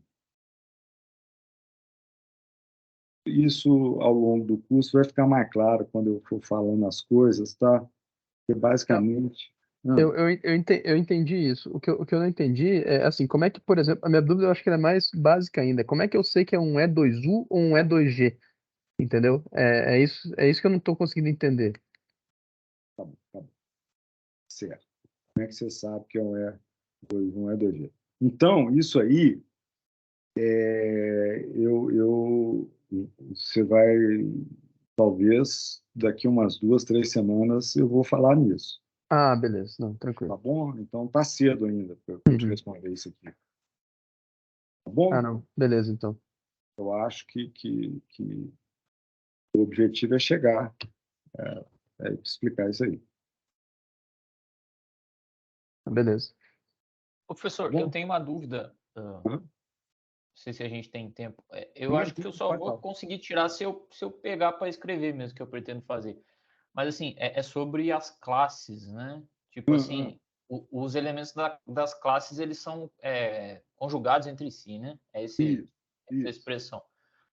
isso ao longo do curso vai ficar mais claro quando eu for falando as coisas, tá? Porque Não, basicamente... eu entendi isso. O que eu não entendi é, assim, como é que, por exemplo, a minha dúvida eu acho que ela é mais básica ainda. Como é que eu sei que é um E2U ou um E2G? Entendeu? É isso que eu não estou conseguindo entender. Tá bom, tá bom. Certo. Como é que você sabe que é um E2, um E2G? Então, isso aí, você vai, talvez, daqui umas 2, 3 semanas, eu vou falar nisso. Ah, beleza. Não, Tá tranquilo. bom? Então, tá cedo ainda para eu te Uhum. responder isso aqui. Tá Ah, bom? não. Beleza, então. Eu acho que o objetivo é chegar, explicar isso aí. Beleza. Ô, Tá professor, eu bom? tenho uma dúvida. Não Uhum. sei se a gente tem tempo. Eu acho que eu Não, só pode vou falar. conseguir tirar se eu pegar para escrever mesmo, que eu pretendo fazer. Mas, assim, é sobre as classes, né? Tipo Uhum. assim, os elementos das classes, eles são conjugados entre si, né? Isso, Essa isso. expressão.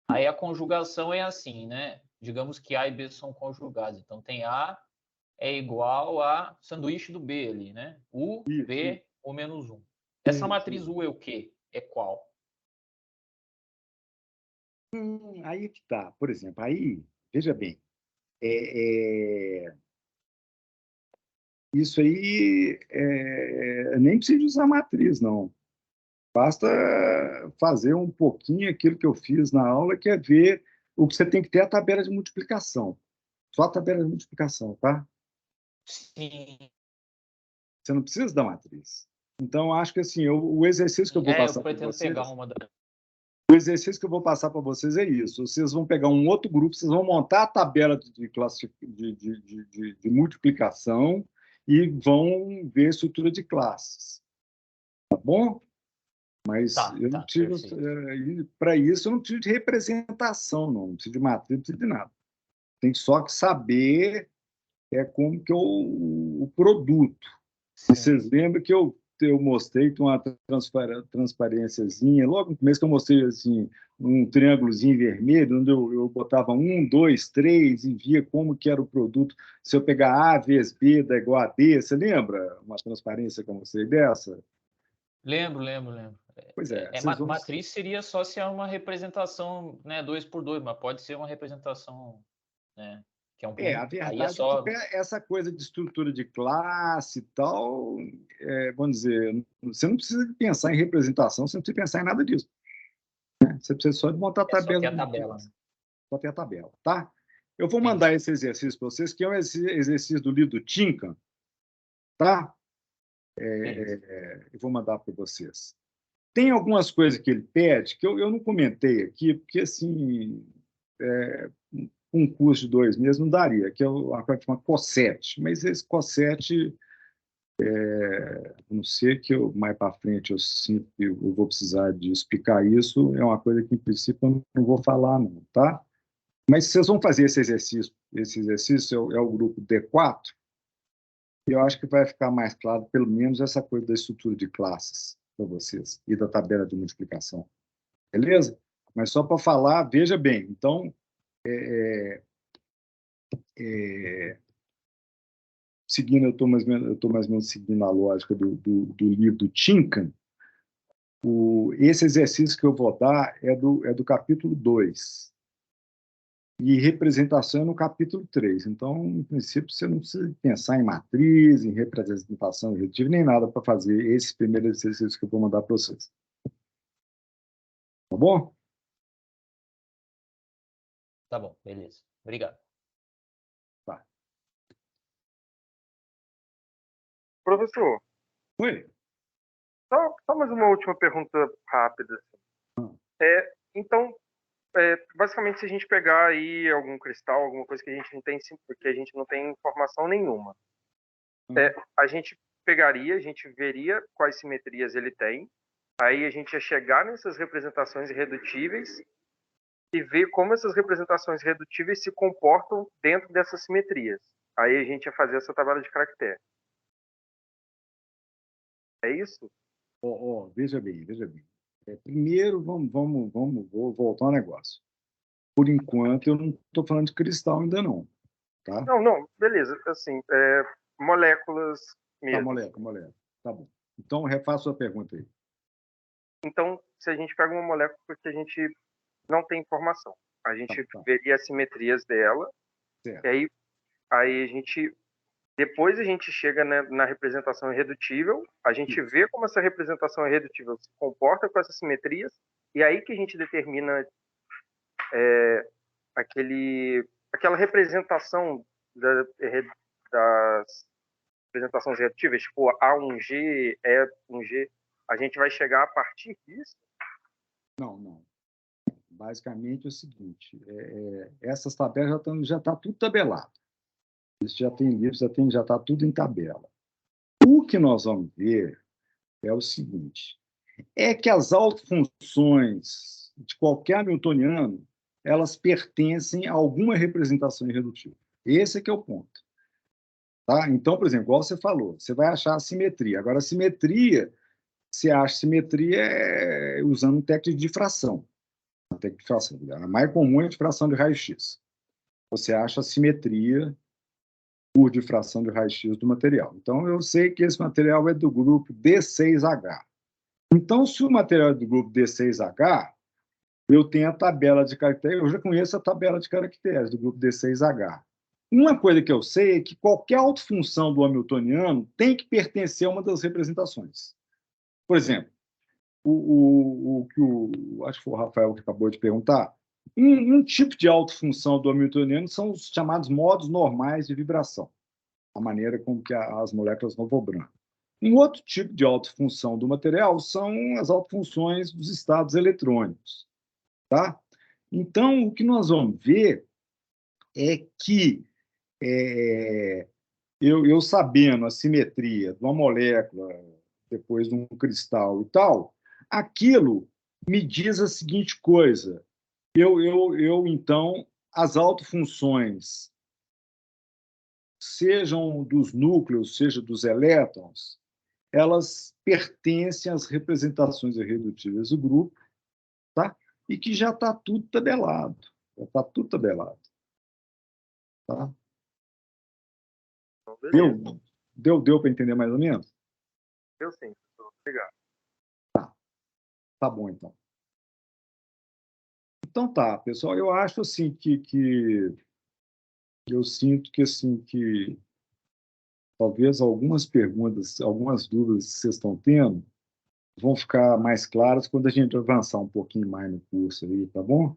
Aí a conjugação é assim, né? Digamos que A e B são conjugados. Então, tem A é igual a sanduíche do B ali, né? U, Isso, B, U menos 1. Essa isso, matriz isso. U é o quê? É qual? Aí que tá. Por exemplo, aí, veja bem, é, é, isso aí nem precisa usar matriz, não. Basta fazer um pouquinho aquilo que eu fiz na aula, que é ver o que você tem que ter é a tabela de multiplicação. Só a tabela de multiplicação, tá? Sim. Você não precisa da matriz. Então, acho que assim, o exercício que eu vou Eu passar para pretendo pegar vocês, uma da. o exercício que eu vou passar para vocês é isso. Vocês vão pegar um outro grupo, vocês vão montar a tabela de multiplicação e vão ver a estrutura de classes. Tá bom? Mas eu não Tá, preciso, perfeito. para isso, eu não preciso de representação, não preciso de matriz, não preciso de nada. Tem só que saber como que é o produto. E Sim. vocês lembram que eu mostrei que uma transparênciazinha, logo no começo que eu mostrei assim, um triângulozinho vermelho, onde eu botava 1, 2, 3 e via como que era o produto. Se eu pegar A vezes B dá igual a D, você lembra uma transparência que eu mostrei dessa? Lembro. Pois é, vocês vão... Matriz seria só se é uma representação, né, 2 por 2, mas pode ser uma representação, né, que é A aí é verdade é que só. essa coisa de estrutura de classe e tal, vamos dizer, você não precisa de pensar em representação, você não precisa pensar em nada disso. Né? Você precisa só de montar a É só tabela ter de a tabela, né? multiplicação, só ter a tabela, tá? Eu vou mandar Entendi. esse exercício para vocês, que é um exercício do livro Tinkan, tá? Beleza. Eu vou mandar para vocês. Tem algumas coisas que ele pede que eu não comentei aqui, porque, assim, um curso de 2 meses não daria, que é uma coisa que chama COSET, mas esse COSET, a não ser que mais para frente eu sinto que eu vou precisar de explicar isso, é uma coisa que, em princípio, eu não vou falar, não, tá? Mas vocês vão fazer esse exercício é o grupo D4, e eu acho que vai ficar mais claro, pelo menos, essa coisa da estrutura de classes para vocês e da tabela de multiplicação. Beleza? Mas só para falar, veja bem, então, seguindo, eu estou mais ou menos seguindo a lógica do livro do Tinkan, esse exercício que eu vou dar é do capítulo 2 e representação no capítulo 3. Então, em princípio, você não precisa pensar em matriz, em representação retiva, nem nada para fazer esse primeiro exercício que eu vou mandar para vocês. Tá bom? Tá bom, beleza. Obrigado. Tá. Professor, Oi? só mais uma última pergunta rápida. Então, basicamente, se a gente pegar aí algum cristal, alguma coisa que a gente não tem, porque a gente não tem informação nenhuma, a gente pegaria, a gente veria quais simetrias ele tem, Aí a gente ia chegar nessas representações irredutíveis e ver como essas representações irredutíveis se comportam dentro dessas simetrias. Aí a gente ia fazer essa tabela de caractere. É isso? Veja bem, veja bem. Primeiro, vou voltar ao negócio. Por enquanto, eu não estou falando de cristal ainda não, tá? Não, beleza. Assim, moléculas mesmo. Tá, molécula. Tá bom. Então, refaça a pergunta aí. Então, se a gente pega uma molécula que a gente não tem informação, a gente veria as simetrias dela, certo. e aí depois a gente chega na representação irredutível, a gente vê como essa representação irredutível se comporta com essas simetrias, e aí que a gente determina aquela representação das representações irredutíveis, tipo A1G, E1G, a gente vai chegar a partir disso? Não. Basicamente é o seguinte, essas tabelas já tá tudo tabelado. Isso já tem livro, já está tudo em tabela. O que nós vamos ver é o seguinte, é que as autofunções de qualquer hamiltoniano, elas pertencem a alguma representação irredutível. Esse é que é o ponto. Tá? Então, por exemplo, igual você falou, você vai achar a simetria. Agora, a simetria, você acha simetria usando técnica de difração. A técnica de difração. A mais comum é a difração de raio-x. Você acha a simetria por difração de raio-x do material. Então, eu sei que esse material é do grupo D6H. Então, se o material é do grupo D6H, eu tenho a tabela de caracteres, eu já conheço a tabela de caracteres do grupo D6H. Uma coisa que eu sei é que qualquer autofunção do hamiltoniano tem que pertencer a uma das representações. Por exemplo, acho que foi o Rafael que acabou de perguntar, um tipo de autofunção do hamiltoniano são os chamados modos normais de vibração, a maneira como que as moléculas vão vibrando. Um outro tipo de autofunção do material são as autofunções dos estados eletrônicos. Tá? Então, o que nós vamos ver é que, eu sabendo a simetria de uma molécula, depois de um cristal e tal, aquilo me diz a seguinte coisa. Então, as autofunções, sejam dos núcleos, seja dos elétrons, elas pertencem às representações irredutíveis do grupo, tá? E que já está tudo tabelado. Já está tudo tabelado. Tá? Deu para entender mais ou menos? Deu sim, obrigado. Tá bom, então. Então tá, pessoal, eu acho assim que eu sinto que assim que talvez algumas perguntas, algumas dúvidas que vocês estão tendo vão ficar mais claras quando a gente avançar um pouquinho mais no curso aí, tá bom?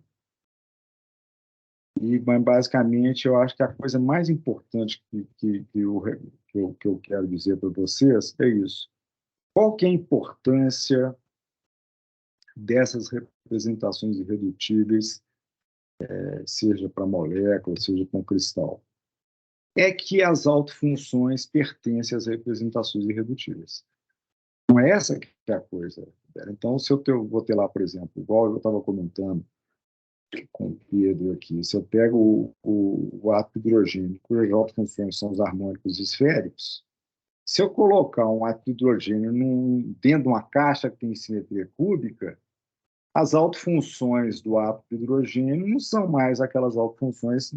E basicamente eu acho que a coisa mais importante que eu quero dizer para vocês é isso. Qual que é a importância dessas representações irredutíveis, seja para molécula, seja para um cristal? É que as autofunções pertencem às representações irredutíveis. Não é essa que é a coisa. Então, se eu vou ter lá, por exemplo, igual eu estava comentando com o Pedro aqui, se eu pego o átomo de hidrogênio, cujas autofunções são os harmônicos esféricos, se eu colocar um átomo de hidrogênio dentro de uma caixa que tem simetria cúbica, as autofunções do átomo de hidrogênio não são mais aquelas autofunções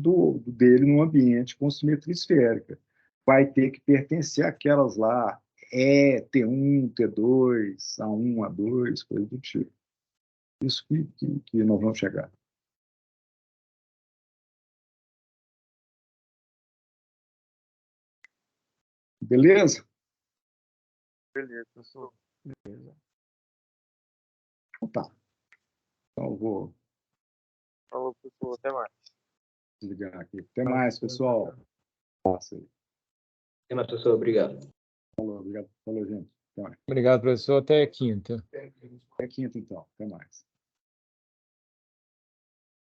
dele no ambiente com simetria esférica. Vai ter que pertencer àquelas lá, T1, T2, A1, A2, coisa do tipo. Isso que nós vamos chegar. Beleza? Beleza, professor. Beleza. Então tá. Então eu vou Falou, professor. Até mais. desligar aqui. Até mais, pessoal. Passa aí. Até mais, professor. Obrigado. Falou, obrigado. Falou, gente. Até mais. Obrigado, professor. Até quinta. Até quinta, então. Até mais.